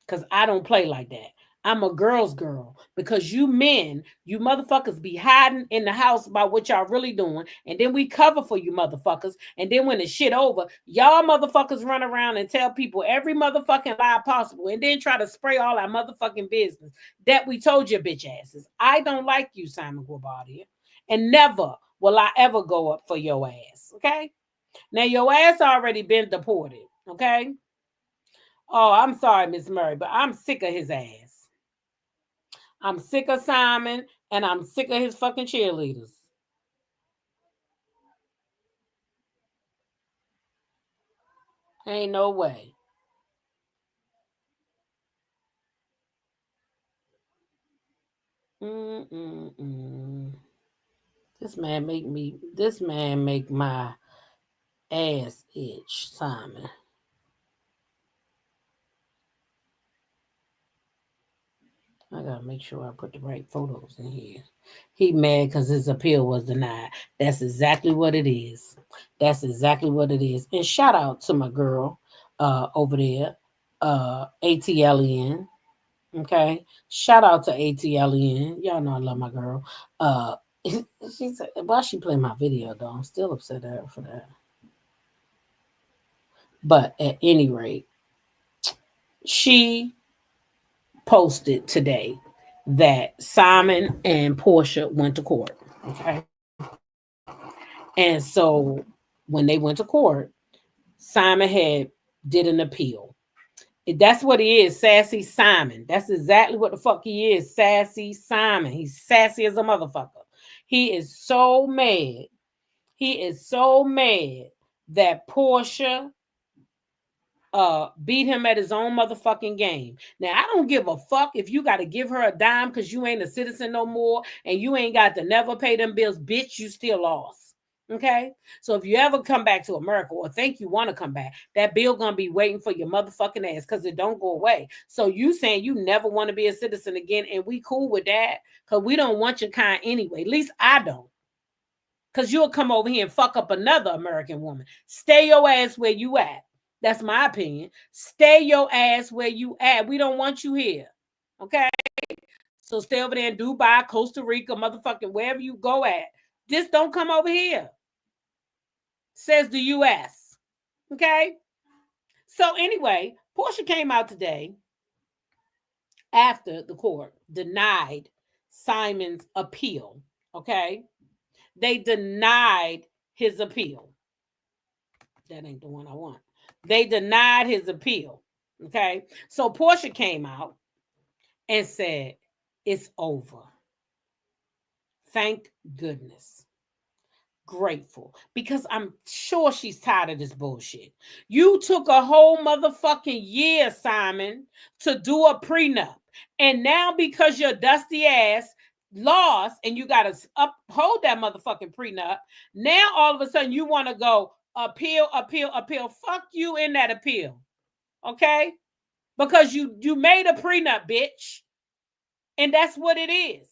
Because I don't play like that. I'm a girl's girl. Because you men, you motherfuckers be hiding in the house about what y'all really doing. And then we cover for you motherfuckers. And then when the shit over, y'all motherfuckers run around and tell people every motherfucking lie possible. And then try to spray all our motherfucking business that we told your bitch asses. I don't like you, Simon Guabardia. And never will I ever go up for your ass, okay? Now, your ass already been deported, okay? Oh, I'm sorry, Miss Murray, but I'm sick of his ass. I'm sick of Simon. And I'm sick of his fucking cheerleaders. Ain't no way. Mm-mm-mm. This man make my ass itch, Simon. I gotta make sure I put the right photos in here. He mad because his appeal was denied. That's exactly what it is. That's exactly what it is. And shout out to my girl over there, ATLN. Okay. Shout out to ATLN. Y'all know I love my girl. She said, why she play my video though? I'm still upset at her for that. But at any rate, she posted today that Simon and Porsha went to court. Okay. And so when they went to court, Simon had did an appeal. That's what he is, Sassy Simon. That's exactly what the fuck he is, Sassy Simon. He's sassy as a motherfucker. He is so mad. He is so mad that Porsha beat him at his own motherfucking game. Now, I don't give a fuck if you got to give her a dime because you ain't a citizen no more and you ain't got to never pay them bills. Bitch, you still lost. Okay? So if you ever come back to America or think you want to come back, that bill going to be waiting for your motherfucking ass because it don't go away. So you saying you never want to be a citizen again and we cool with that because we don't want your kind anyway. At least I don't. Because you'll come over here and fuck up another American woman. Stay your ass where you at. That's my opinion. Stay your ass where you at. We don't want you here. Okay? So stay over there in Dubai, Costa Rica, motherfucking wherever you go at. Just don't come over here. Says the U.S. Okay? So anyway, Porsha came out today after the court denied Simon's appeal. Okay? They denied his appeal. That ain't the one I want. They denied his appeal. Okay. So Porsha came out and said, it's over. Thank goodness. Grateful. Because I'm sure she's tired of this bullshit. You took a whole motherfucking year, Simon, to do a prenup. And now because your dusty ass lost and you got to uphold that motherfucking prenup, now all of a sudden you want to go appeal. Fuck you in that appeal. Okay? Because you made a prenup, bitch. And that's what it is.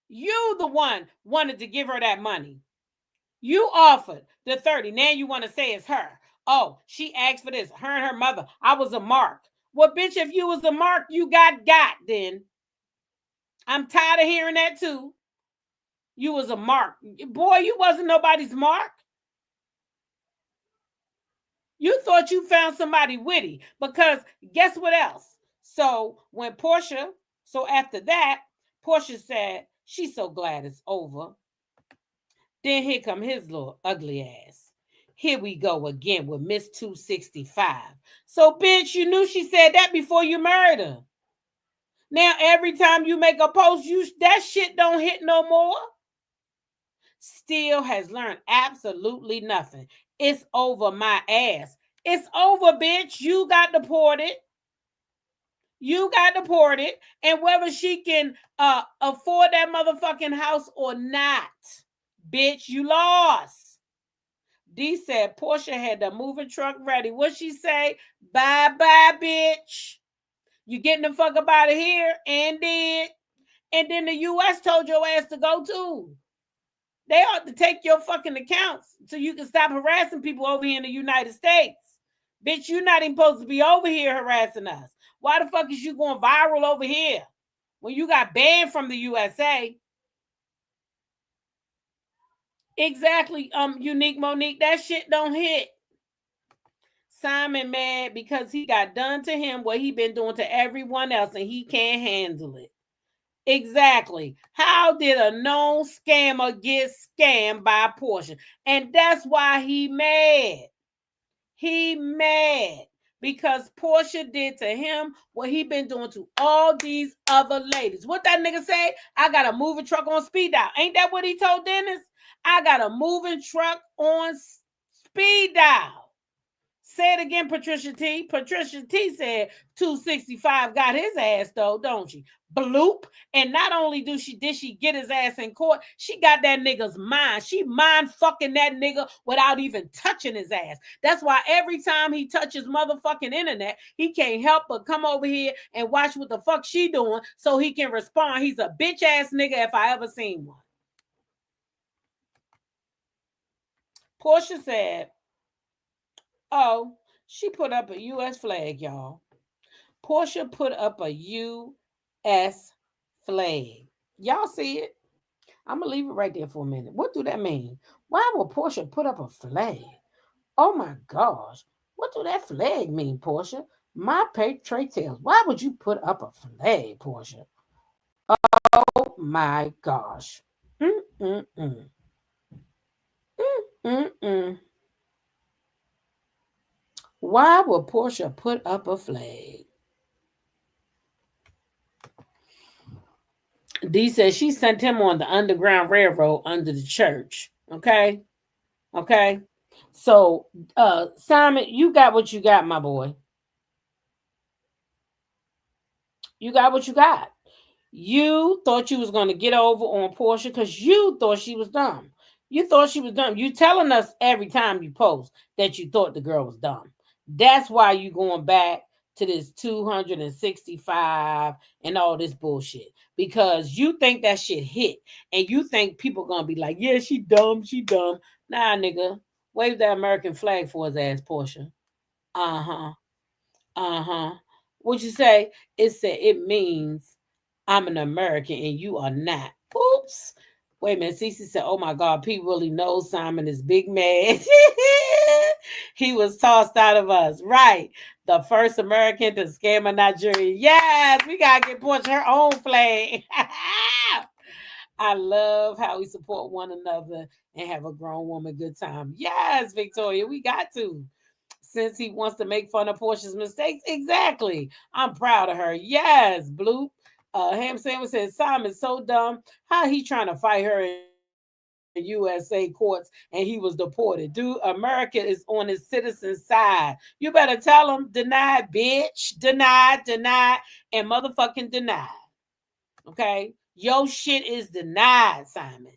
You the one wanted to give her that money. You offered the 30. Now you want to say it's her. Oh, she asked for this. Her and her mother. I was a mark. Well, bitch, if you was a mark, you got then. I'm tired of hearing that too. You was a mark. Boy, you wasn't nobody's mark. You thought you found somebody witty because guess what else? So when Porsha, so after that, Porsha said, she's so glad it's over. Then here come his little ugly ass. Here we go again with Miss 265. So bitch, you knew she said that before you married her. Now every time you make a post, that shit don't hit no more. Still has learned absolutely nothing. It's over my ass. It's over, bitch. You got deported. You got deported. And whether she can afford that motherfucking house or not, bitch, you lost. D said Porsha had the moving truck ready. What she say? Bye-bye, bitch. You getting the fuck up out of here and did. And then the U.S. told your ass to go too. They ought to take your fucking accounts so you can stop harassing people over here in the United States. Bitch, you're not even supposed to be over here harassing us. Why the fuck is you going viral over here when you got banned from the USA? Exactly, Unique Monique. That shit don't hit. Simon mad because he got done to him what he been doing to everyone else and he can't handle it. Exactly. How did a known scammer get scammed by Porsha? And that's why he mad. He mad because Porsha did to him what he been doing to all these other ladies. What that nigga say? I got a moving truck on speed dial. Ain't that what he told Dennis? I got a moving truck on speed dial. Say it again, Patricia T. Patricia T said 265 got his ass though, don't she? Bloop. And not only did she get his ass in court, she got that nigga's mind. She mind fucking that nigga without even touching his ass. That's why every time he touches motherfucking internet, he can't help but come over here and watch what the fuck she doing so he can respond. He's a bitch ass nigga if I ever seen one. Porsha said, oh, she put up a U.S. flag, y'all. Porsha put up a U.S. flag. Y'all see it? I'm going to leave it right there for a minute. What do that mean? Why would Porsha put up a flag? Oh, my gosh. What do that flag mean, Porsha? My tray tells. Why would you put up a flag, Porsha? Oh, my gosh. Why would Porsha put up a flag? D says she sent him on the Underground Railroad under the church. Okay. So, Simon, you got what you got, my boy. You got what you got. You thought you was going to get over on Porsha because you thought she was dumb. You thought she was dumb. You telling us every time you post that you thought the girl was dumb. That's why you going back to this 265 and all this bullshit. Because you think that shit hit. And you think people going to be like, yeah, she dumb. Nah, nigga. Wave that American flag for his ass, Porsha. What'd you say? It said it means I'm an American and you are not. Oops. Wait a minute. Cece said, oh my God, Pete really knows Simon is big mad. He was tossed out of us. Right. The first American to scam a Nigerian. Yes, we got to get Porsche her own flag. I love how we support one another and have a grown woman good time. Yes, Victoria, we got to. Since he wants to make fun of Portia's mistakes. Exactly. I'm proud of her. Yes, Blue. Ham Sandwich says, Simon's so dumb. How he trying to fight her in USA courts and he was deported. Dude, America is on his citizen side. You better tell him, deny, bitch. Deny, and motherfucking deny. Okay? Your shit is denied, Simon.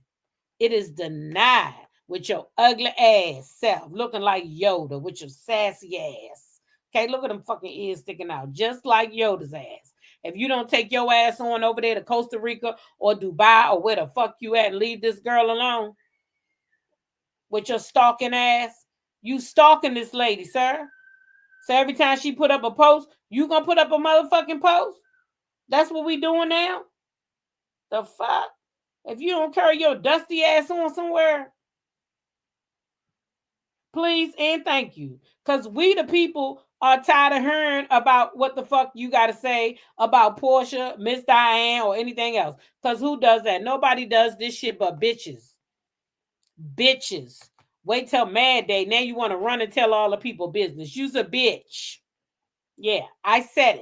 It is denied. With your ugly ass self, looking like Yoda with your sassy ass. Okay, look at them fucking ears sticking out, just like Yoda's ass. If you don't take your ass on over there to Costa Rica or Dubai or where the fuck you at and leave this girl alone with your stalking ass, you stalking this lady, sir. So every time she put up a post, you gonna put up a motherfucking post? That's what we doing now? The fuck? If you don't carry your dusty ass on somewhere, please and thank you. Because we the people are tired of hearing about what the fuck you got to say about Porsha, Miss Diane, or anything else. Because who does that? Nobody does this shit but bitches. Bitches. Wait till Mad Day. Now you want to run and tell all the people business. You's a bitch. Yeah, I said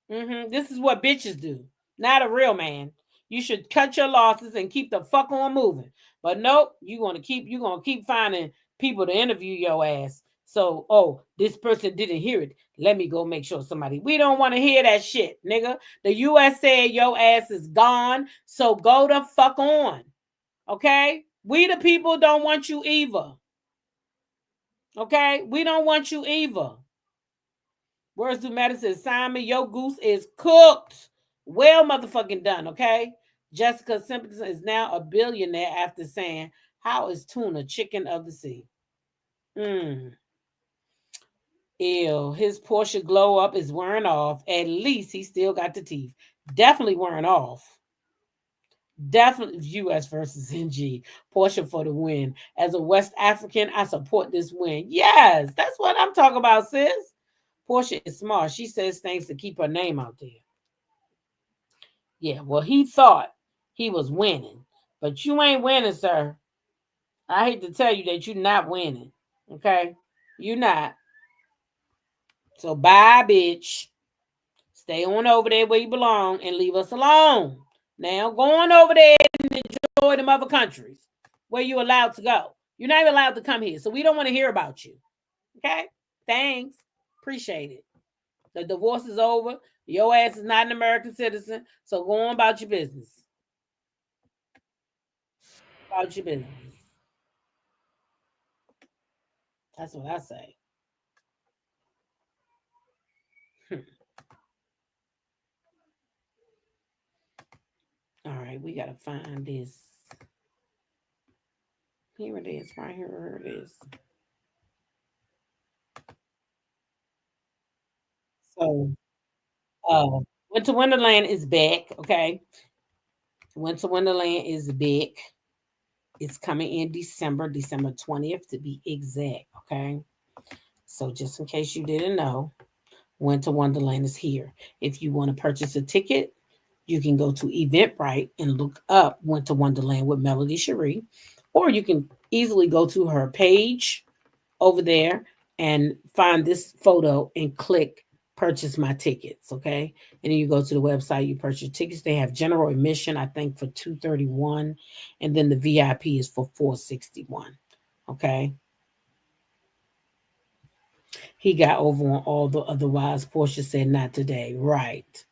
it. This is what bitches do. Not a real man. You should cut your losses and keep the fuck on moving. But nope, you're gonna keep finding people to interview your ass. So, oh, this person didn't hear it. Let me go make sure somebody. We don't want to hear that shit, nigga. The U.S. said your ass is gone, so go the fuck on. Okay? We the people don't want you either. Okay? We don't want you either. Words do matter says, Simon, your goose is cooked. Well motherfucking done, okay? Jessica Simpson is now a billionaire after saying, how is tuna chicken of the sea? Ew, his Porsche glow up is wearing off. At least he still got the teeth. Definitely wearing off. Definitely U.S. versus NG. Porsche for the win. As a West African, I support this win. Yes, that's what I'm talking about, sis. Porsche is smart. She says things to keep her name out there. Yeah, well, he thought he was winning. But you ain't winning, sir. I hate to tell you that you're not winning. Okay? You're not. So bye, bitch. Stay on over there where you belong and leave us alone. Now go on over there and enjoy them other countries where you're allowed to go. You're not even allowed to come here. So we don't want to hear about you. Okay? Thanks. Appreciate it. The divorce is over. Your ass is not an American citizen. So go on about your business. About your business. That's what I say. All right, we gotta find this. Here it is, right here it is. So, Winter Wonderland is back. Okay, Winter Wonderland is back. It's coming in December 20th to be exact. Okay, so just in case you didn't know, Winter Wonderland is here. If you want to purchase a ticket, you can go to Eventbrite and look up Winter Wonderland with Melody Cherie, or you can easily go to her page over there and find this photo and click purchase my tickets. Okay, and then you go to the website, you purchase tickets. They have general admission, I think, for $231, and then the VIP is for $461. Okay, he got over on all the otherwise. Porsha said not today. Right.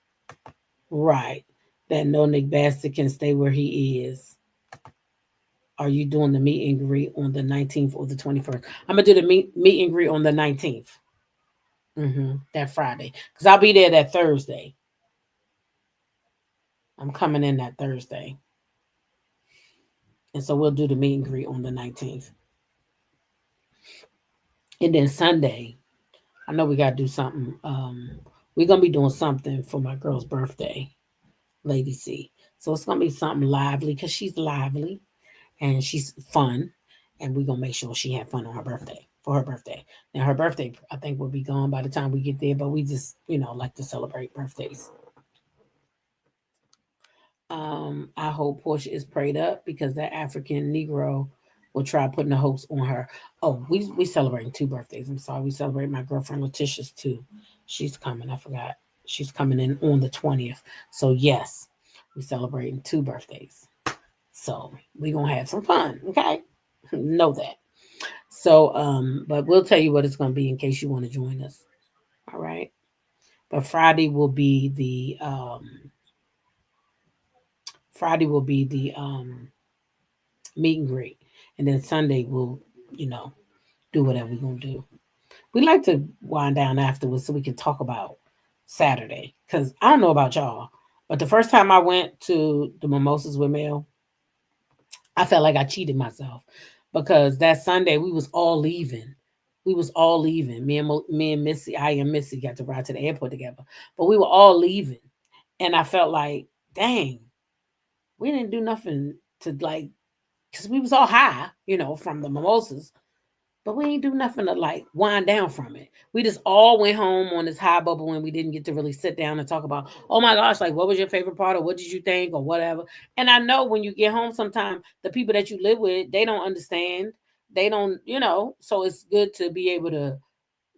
That no Nick Bastard can stay where he is. Are you doing the meet and greet on the 19th or the 21st? I'm gonna do the meet and greet on the 19th. That Friday, because I'll be there that Thursday. I'm coming in that Thursday, and so we'll do the meet and greet on the 19th. And then Sunday, I know we gotta do something. We're gonna be doing something for my girl's birthday, Lady C. So it's gonna be something lively because she's lively and she's fun, and we're gonna make sure she had fun on her birthday for her birthday. Now her birthday, I think, will be gone by the time we get there, but we just, like to celebrate birthdays. I hope Porsha is prayed up because that African Negro will try putting the hopes on her. Oh, we celebrating 2 birthdays. I'm sorry, we celebrate my girlfriend Letitia's too. She's coming. I forgot. She's coming in on the 20th. So yes, we celebrating 2 birthdays. So we're gonna have some fun, okay? Know that. So but we'll tell you what it's gonna be in case you want to join us. All right. But Friday will be the meet and greet. And then Sunday we'll, do whatever we're gonna do. We like to wind down afterwards so we can talk about Saturday. Because I don't know about y'all, but the first time I went to the Mimosas with Mel, I felt like I cheated myself because that Sunday we was all leaving. Me and Missy, I and Missy got to ride to the airport together, but we were all leaving, and I felt like, dang, we didn't do nothing to like, because we was all high, from the mimosas, but we ain't do nothing to like wind down from it. We just all went home on this high bubble and we didn't get to really sit down and talk about, oh my gosh, like what was your favorite part or what did you think or whatever. And I know when you get home sometimes the people that you live with, they don't understand. They don't, so it's good to be able to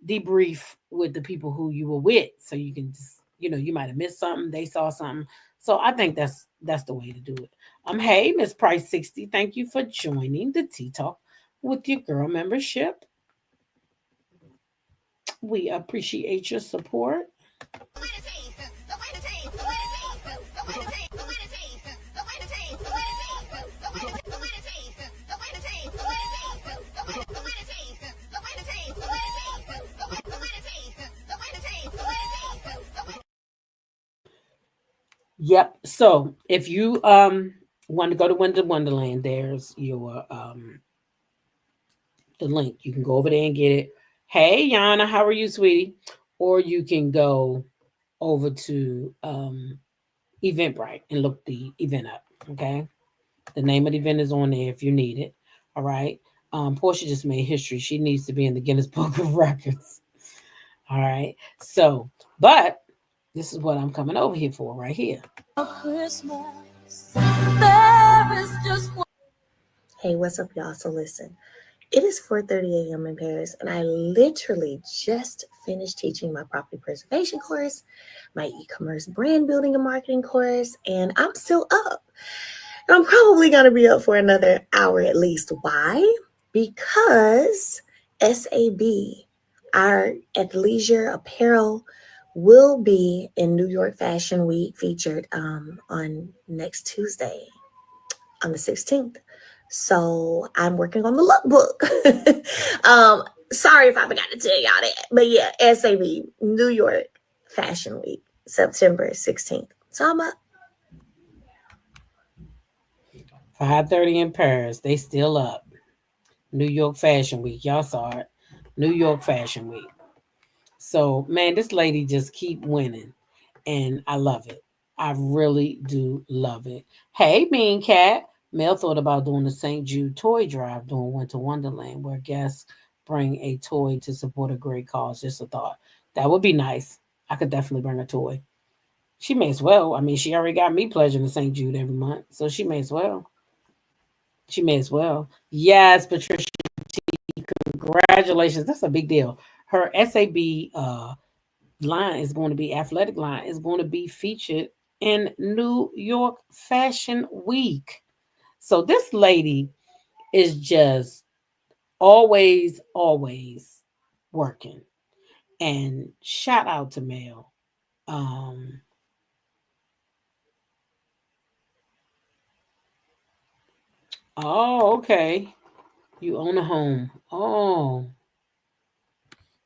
debrief with the people who you were with. So you can just, you might have missed something, they saw something. So I think that's the way to do it. Hey, Miss Price 60, thank you for joining the Tea Talk with your girl membership. We appreciate your support. Yep. So if you want to go to Winter Wonderland, there's your the link. You can go over there and get it. Hey, Yana, how are you, sweetie? Or you can go over to Eventbrite and look the event up. Okay. The name of the event is on there if you need it. All right. Porsha just made history. She needs to be in the Guinness Book of Records. All right. So, but this is what I'm coming over here for right here. Christmas, there is just one. Hey, what's up, y'all? So listen, It is 4:30 a.m. in Paris, and I literally just finished teaching my property preservation course, my e-commerce brand building and marketing course, and I'm still up. And I'm probably going to be up for another hour at least. Why? Because SAB, our athleisure apparel, will be in New York Fashion Week featured on next Tuesday, on the 16th. So I'm working on the lookbook. Sorry if I forgot to tell y'all that. But yeah, SAB, New York Fashion Week, September 16th. So I'm up. 5:30 in Paris. They still up. New York Fashion Week. Y'all saw it. New York Fashion Week. So man, this lady just keep winning. And I love it. I really do love it. Hey, Mean Cat. Mel thought about doing the St. Jude toy drive during Winter Wonderland, where guests bring a toy to support a great cause. Just a thought. That would be nice. I could definitely bring a toy. She may as well. I mean, she already got me pledging to St. Jude every month, so she may as well. She may as well. Yes, Patricia, congratulations. That's a big deal. Her SAB line is going to be athletic line is going to be featured in New York Fashion Week. So this lady is just always working. And shout out to Mel. Oh, okay. You own a home. Oh,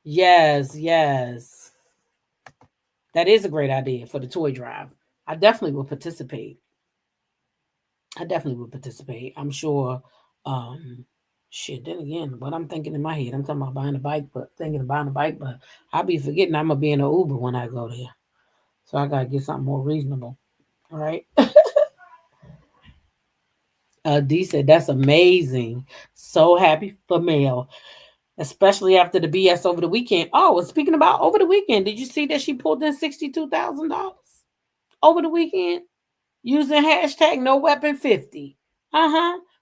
yes. That is a great idea for the toy drive. I definitely will participate. I'm sure. Shit. Then again, what I'm thinking in my head, I'm talking about buying a bike, but thinking of buying a bike, but I'll be forgetting I'm gonna be in an Uber when I go there. So I gotta get something more reasonable. All right. D said that's amazing. So happy for Mel, especially after the BS over the weekend. Oh, and speaking about over the weekend, did you see that she pulled in $62,000 over the weekend using hashtag no weapon 50?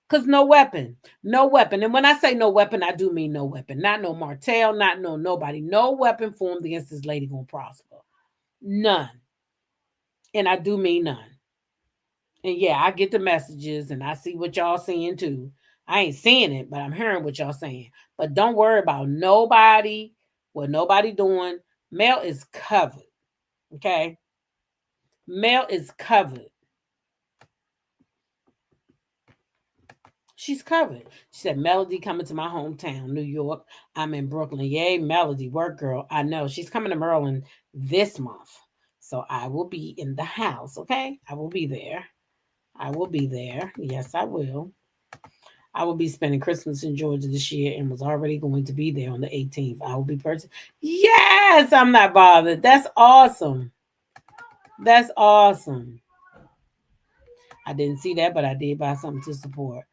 Cause no weapon. And when I say no weapon, I do mean no weapon. Not no Martell, not no nobody. No weapon formed against this lady gonna prosper. None. And I do mean none. And yeah, I get the messages and I see what y'all seeing too. I ain't seeing it, but I'm hearing what y'all saying. But don't worry about nobody, what nobody doing. Mel is covered. Okay. Mel is covered. She's covered. She said, Melody coming to my hometown, New York. I'm in Brooklyn. Yay, Melody, work girl. I know. She's coming to Maryland this month. So I will be in the house. Okay. I will be there. Yes, I will. I will be spending Christmas in Georgia this year and was already going to be there on the 18th. I will be purchasing. Yes, I'm not bothered. That's awesome. I didn't see that, but I did buy something to support.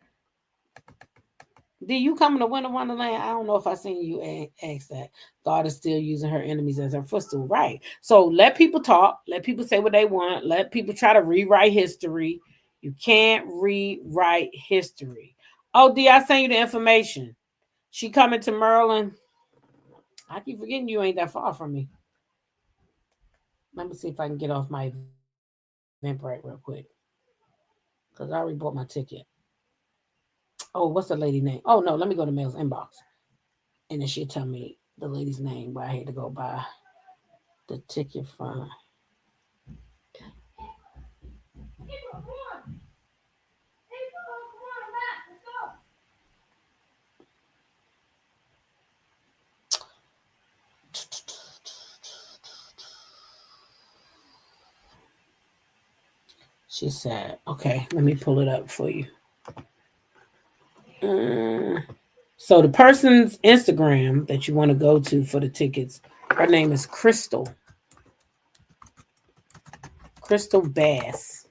Did you come to Winter Wonderland? I don't know if I seen you ask that. God is still using her enemies as her footstool. Right. So let people talk. Let people say what they want. Let people try to rewrite history. You can't rewrite history. Oh, D, I sent you the information. She coming to Maryland. I keep forgetting you ain't that far from me. Let me see if I can get off my Eventbrite real quick. Because I already bought my ticket. Oh, what's the lady name? Oh, no, let me go to Mail's inbox. And then she'll tell me the lady's name where I had to go buy the ticket from. She said, okay, let me pull it up for you. So the person's Instagram that you want to go to for the tickets, her name is Crystal Bass.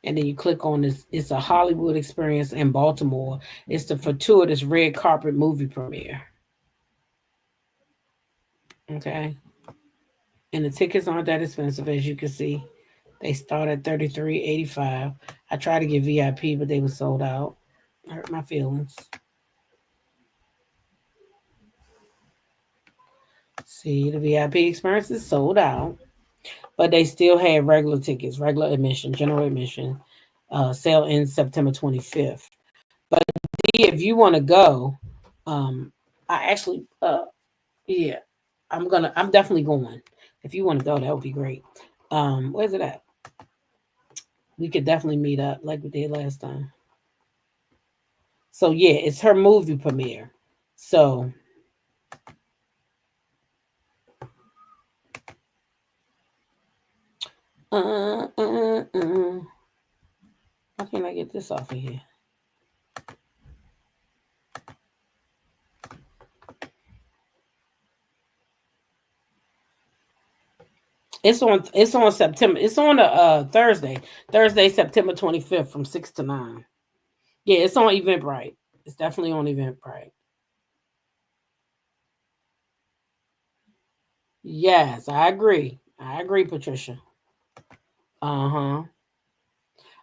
And then you click on this. It's a Hollywood experience in Baltimore. It's the fortuitous red carpet movie premiere. Okay. And the tickets aren't that expensive, as you can see. They start at $33.85. I tried to get VIP, but they were sold out. Hurt my feelings. See, the VIP experience is sold out, but they still have regular tickets, regular admission, general admission. Sale ends September 25th. But if you want to go, I actually, yeah, I'm definitely going. If you want to go, that would be great. Where's it at? We could definitely meet up like we did last time. So yeah, it's her movie premiere. So how can I get this off of here? It's on September. It's on a Thursday, September 25th from 6 to 9. Yeah, it's on Eventbrite. It's definitely on Eventbrite. Yes, I agree. Patricia. Uh-huh.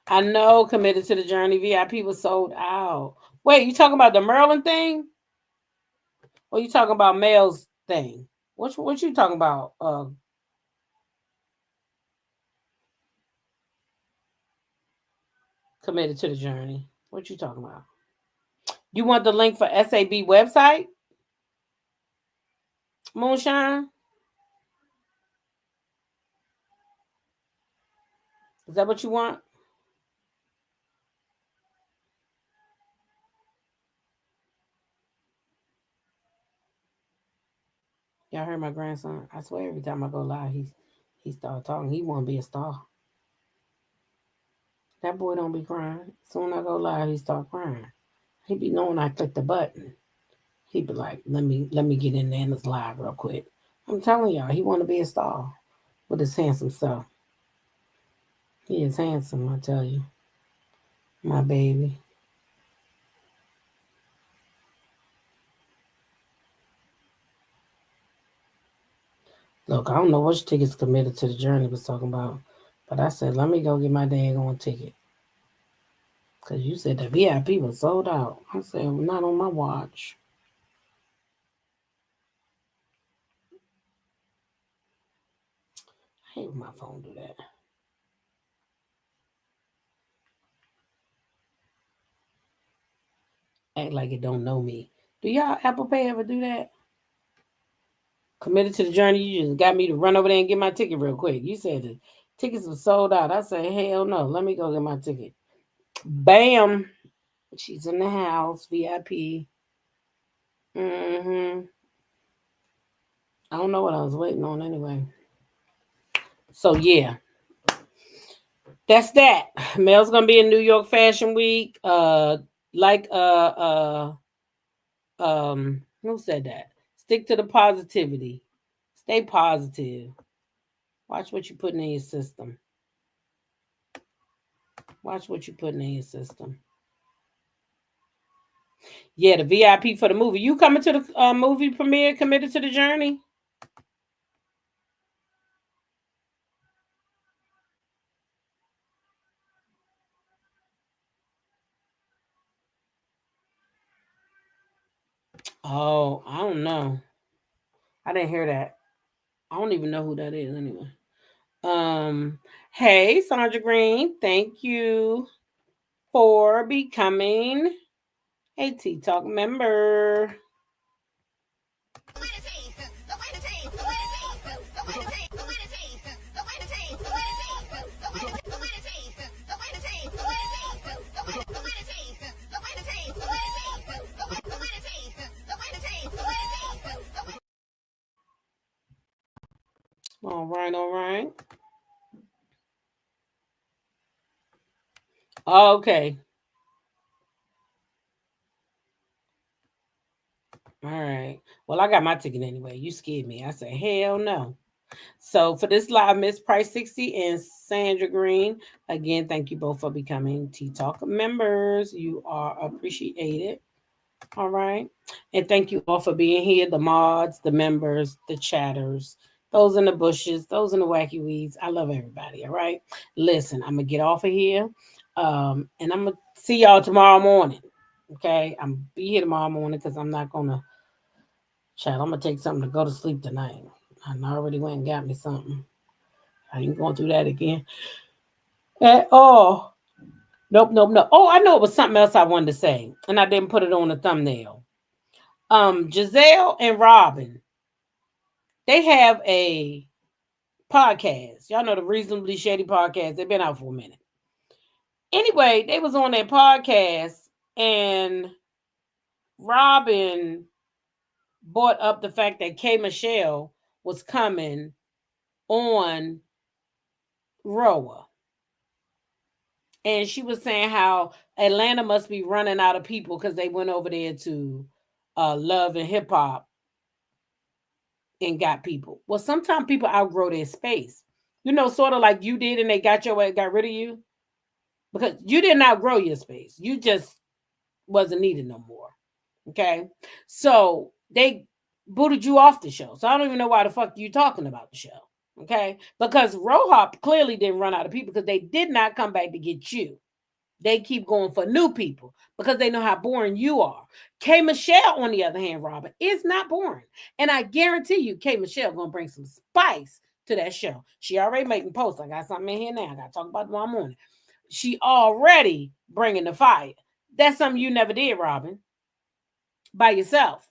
I know Committed to the Journey VIP was sold out. Wait, you talking about the Maryland thing? Or you talking about Mel's thing? What you talking about? Committed to the Journey. What you talking about? You want the link for SAB website? Moonshine? Is that what you want? Y'all heard my grandson? I swear every time I go live, he start talking. He want to be a star. That boy don't be crying. Soon I go live, he start crying. He be knowing I click the button. He be like, let me get in there and it's live real quick. I'm telling y'all, he want to be a star with his handsome self. He is handsome, I tell you. My baby. Look, I don't know which tickets Committed to the Journey was talking about, but I said, let me go get my daggone ticket. Because you said the VIP was sold out. I said, well, not on my watch. I hate when my phone do that. Act like it don't know me. Do y'all Apple Pay ever do that? Committed to the Journey, you just got me to run over there and get my ticket real quick. You said the tickets were sold out. I said, hell no, let me go get my ticket. Bam. She's in the house, VIP. I don't know what I was waiting on anyway. So yeah. That's that. Mel's gonna be in New York Fashion Week. Who said that? Stick to the positivity. Stay positive. Watch what you're putting in your system. Yeah, the VIP for the movie. You coming to the movie premiere, Committed to the Journey? Oh, I don't know. I didn't hear that. I don't even know who that is anyway. Hey, Sandra Green, thank you for becoming a Tea Talk member. All right. Okay. All right. Well, I got my ticket anyway. You scared me. I said, hell no. So for this live, Miss Price 60 and Sandra Green, again, thank you both for becoming Tea Talk members. You are appreciated. All right. And thank you all for being here, the mods, the members, the chatters, those in the bushes, those in the wacky weeds. I love everybody. All right. Listen, I'm gonna get off of here. And I'm gonna see y'all tomorrow morning. Okay. I'm gonna be here tomorrow morning because I'm not gonna chat. I'm gonna take something to go to sleep tonight. I already went and got me something. I ain't going through that again. At all. Nope. Oh, I know it was something else I wanted to say, and I didn't put it on the thumbnail. Giselle and Robin, they have a podcast. Y'all know the Reasonably Shady podcast. They've been out for a minute. Anyway, they was on their podcast, and Robin brought up the fact that K. Michelle was coming on Roa. And she was saying how Atlanta must be running out of people because they went over there to Love and Hip Hop and got people. Well, sometimes people outgrow their space. You know, sort of like you did and they got rid of you. Because you didn't outgrow your space. You just wasn't needed no more. Okay? So they booted you off the show. So I don't even know why the fuck you talking about the show. Okay? Because Rohop clearly didn't run out of people because they did not come back to get you. They keep going for new people because they know how boring you are. K. Michelle, on the other hand, Robin, is not boring. And I guarantee you, K. Michelle going to bring some spice to that show. She already making posts. I got something in here now. I got to talk about it tomorrow morning. She already bringing the fire. That's something you never did, Robin. By yourself.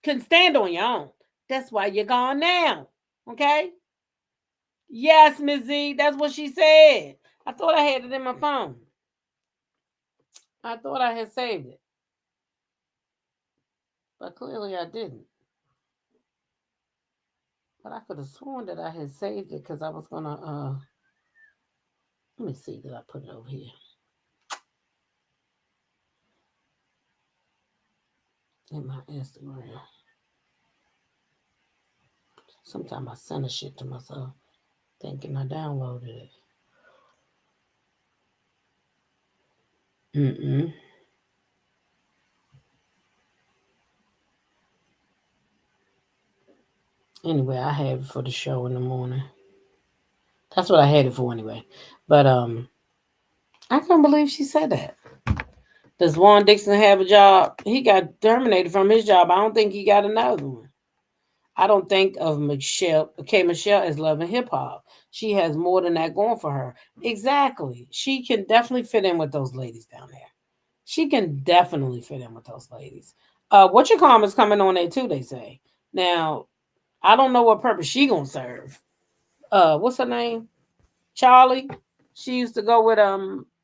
Couldn't stand on your own. That's why you're gone now. Okay? Yes, Ms. Z. That's what she said. I thought I had it in my phone. I thought I had saved it. But clearly I didn't. But I could have sworn that I had saved it because I was going to... let me see. Did I put it over here? In my Instagram. Sometimes I send a shit to myself thinking I downloaded it. Anyway, I had it for the show in the morning. That's what I had it for anyway. But I can't believe she said that. Does Juan Dixon have a job? He got terminated from his job. I don't think he got another one. I don't think of K. Michelle as loving hip hop. She has more than that going for her. Exactly. She can definitely fit in with those ladies down there. She can definitely fit in with those ladies. What your comments coming on there too, they say. Now, I don't know what purpose she gonna serve. What's her name? Charlie. She used to go with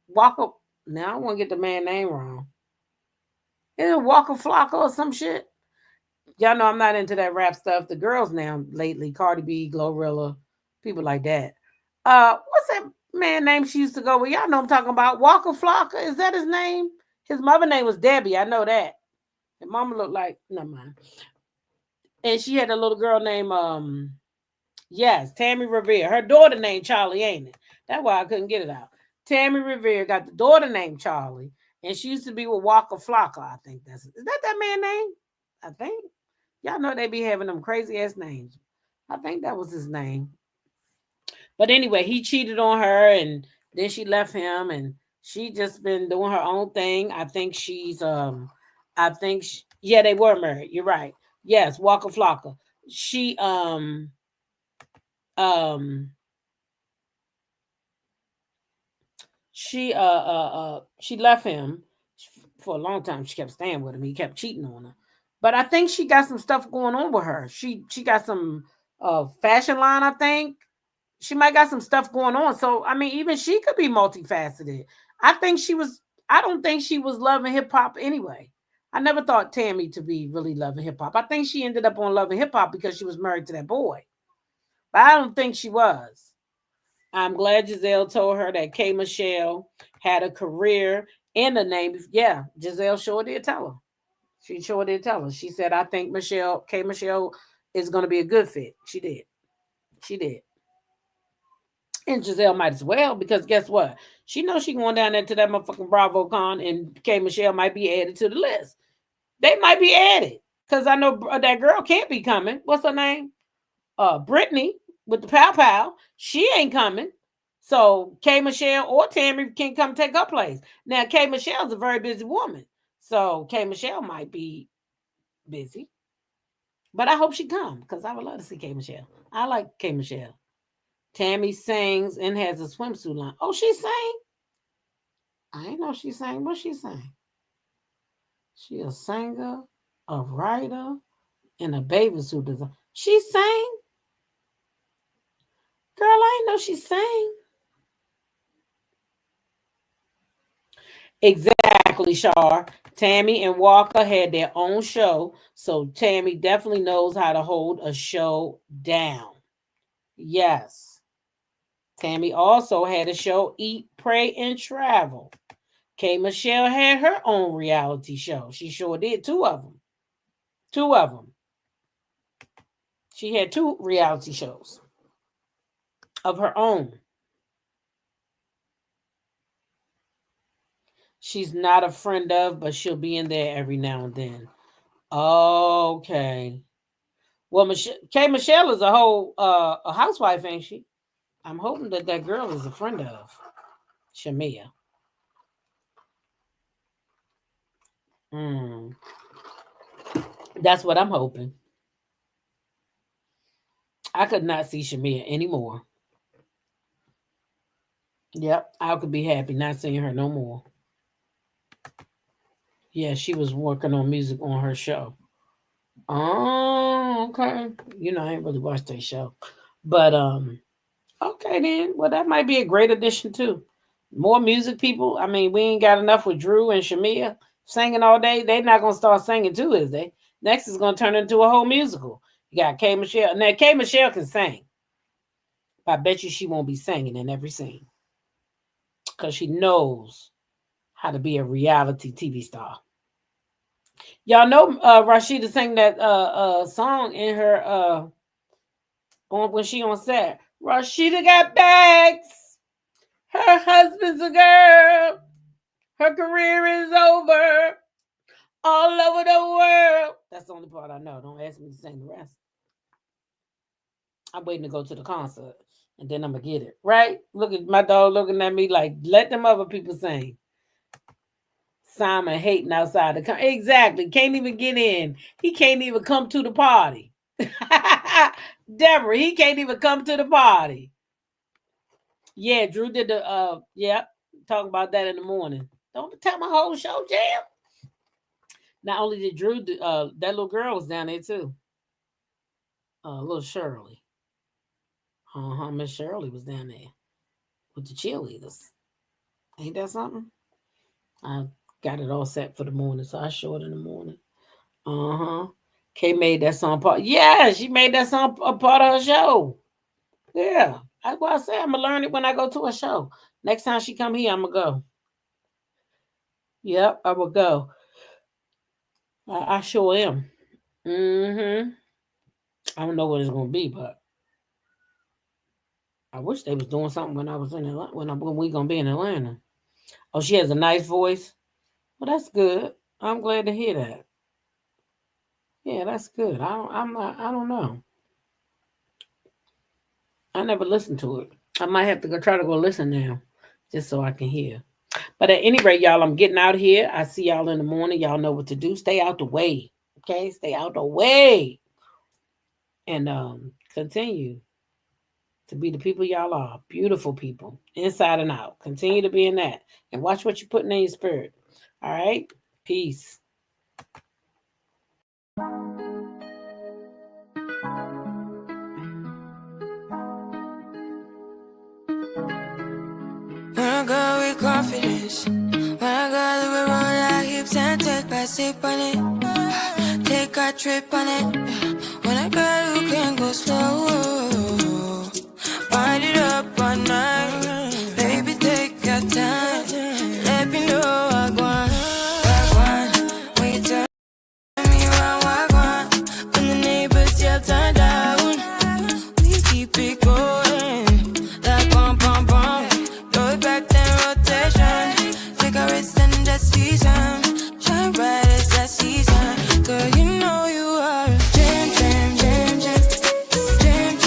Walker. Now I want to get the man name wrong. Is it Walker Flocka or some shit? Y'all know I'm not into that rap stuff. The girls now lately, Cardi B, Glorilla, people like that. What's that man name she used to go with? Y'all know I'm talking about. Walker Flocka. Is that his name? His mother name was Debbie. I know that. And mama looked like, never mind. And she had a little girl named yes, Tammy Revere. Her daughter named Charlie, ain't it? That's why I couldn't get it out. Tammy Revere got the daughter named Charlie, and she used to be with Walker Flocka. I think is that man name? I think. Y'all know they be having them crazy ass names. I think that was his name. But anyway, he cheated on her, and then she left him, and she just been doing her own thing. I think she's yeah, they were married. You're right. Yes, Walker Flocka. She she left him for a long time. She kept staying with him. He kept cheating on her. But I think she got some stuff going on with her. She got some fashion line, I think. She might got some stuff going on. So, I mean, even she could be multifaceted. I don't think she was loving hip hop anyway. I never thought Tammy to be really loving hip hop. I think she ended up on loving hip hop because she was married to that boy. But I don't think she was. I'm glad Giselle told her that K. Michelle had a career and a name. Yeah, Giselle sure did tell her. She sure did tell her. She said, I think K. Michelle is going to be a good fit. She did. She did. And Giselle might as well, because guess what? She knows she going down there to that motherfucking BravoCon, and K. Michelle might be added to the list. They might be added, because I know that girl can't be coming. What's her name? Brittany with the Pow Pow, she ain't coming. So K Michelle or Tammy can come take her place. Now K Michelle's a very busy woman. So K Michelle might be busy. But I hope she come because I would love to see K Michelle. I like K Michelle. Tammy sings and has a swimsuit line. Oh, she sang? I didn't know she sang. What she sang? She a singer, a writer, and a bathing suit designer. She sang? Girl, I didn't know she sang. Exactly, Shar. Tammy and Walker had their own show, so Tammy definitely knows how to hold a show down. Yes. Tammy also had a show, Eat, Pray, and Travel. K. Michelle had her own reality show. She sure did. 2 of them. 2 of them. She had 2 reality shows of her own. She's not a friend of, but she'll be in there every now and then. Okay. Well, K. Michelle is a housewife, ain't she? I'm hoping that girl is a friend of Shamia. That's what I'm hoping. I could not see Shamia anymore. Yep, I could be happy not seeing her no more. Yeah, she was working on music on her show. Oh, okay. You know, I ain't really watched that show. But okay then. Well, that might be a great addition too. More music people. I mean, we ain't got enough with Drew and Shamia singing all day. They're not gonna start singing too, is they? Next is gonna turn into a whole musical. You got K. Michelle. Now K. Michelle can sing. I bet you she won't be singing in every scene. Because she knows how to be a reality TV star. Y'all know Rashida sang that song in her when she on set. Rashida got bags. Her husband's a girl. Her career is over. All over the world. That's the only part I know. Don't ask me to sing the rest. I'm waiting to go to the concert. And then I'm going to get it. Right? Look at my dog looking at me like, let them other people sing. Simon hating outside the car. Exactly. Can't even get in. He can't even come to the party. Deborah, he can't even come to the party. Yeah, Drew did the, talk about that in the morning. Don't tell my whole show, Jam. Not only did Drew, that little girl was down there too. Little Shirley. Miss Shirley was down there with the cheerleaders. Ain't that something? I got it all set for the morning, so I show it in the morning. Kay made that song part. Yeah, she made that song a part of her show. Yeah, that's why I say I'm gonna learn it when I go to a show. Next time she come here, I'm gonna go. Yep, I will go. I sure am. I don't know what it's gonna be, but I wish they was doing something when I was in Atlanta. When we gonna be in Atlanta. Oh, she has a nice voice. Well, that's good. I'm glad to hear that. Yeah, that's good. I don't know. I never listened to it. I might have to try to go listen now, just so I can hear. But at any rate, y'all, I'm getting out of here. I see y'all in the morning. Y'all know what to do. Stay out the way. Okay? Stay out the way. And continue to be the people y'all are. Beautiful people. Inside and out. Continue to be in that. And watch what you're putting in your spirit. All right? Peace. When I go with confidence, when I go the way roll our hips and take a sip on it, take a trip on it. When I go, you can go slow, wind it up all night, baby, take your time, let me know I want. When you turn me around, I want. When the neighbors yell turn down, we keep it going. Season, shine bright as that season. Girl, you know you are a jam, jam, jam, jam, jam,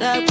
That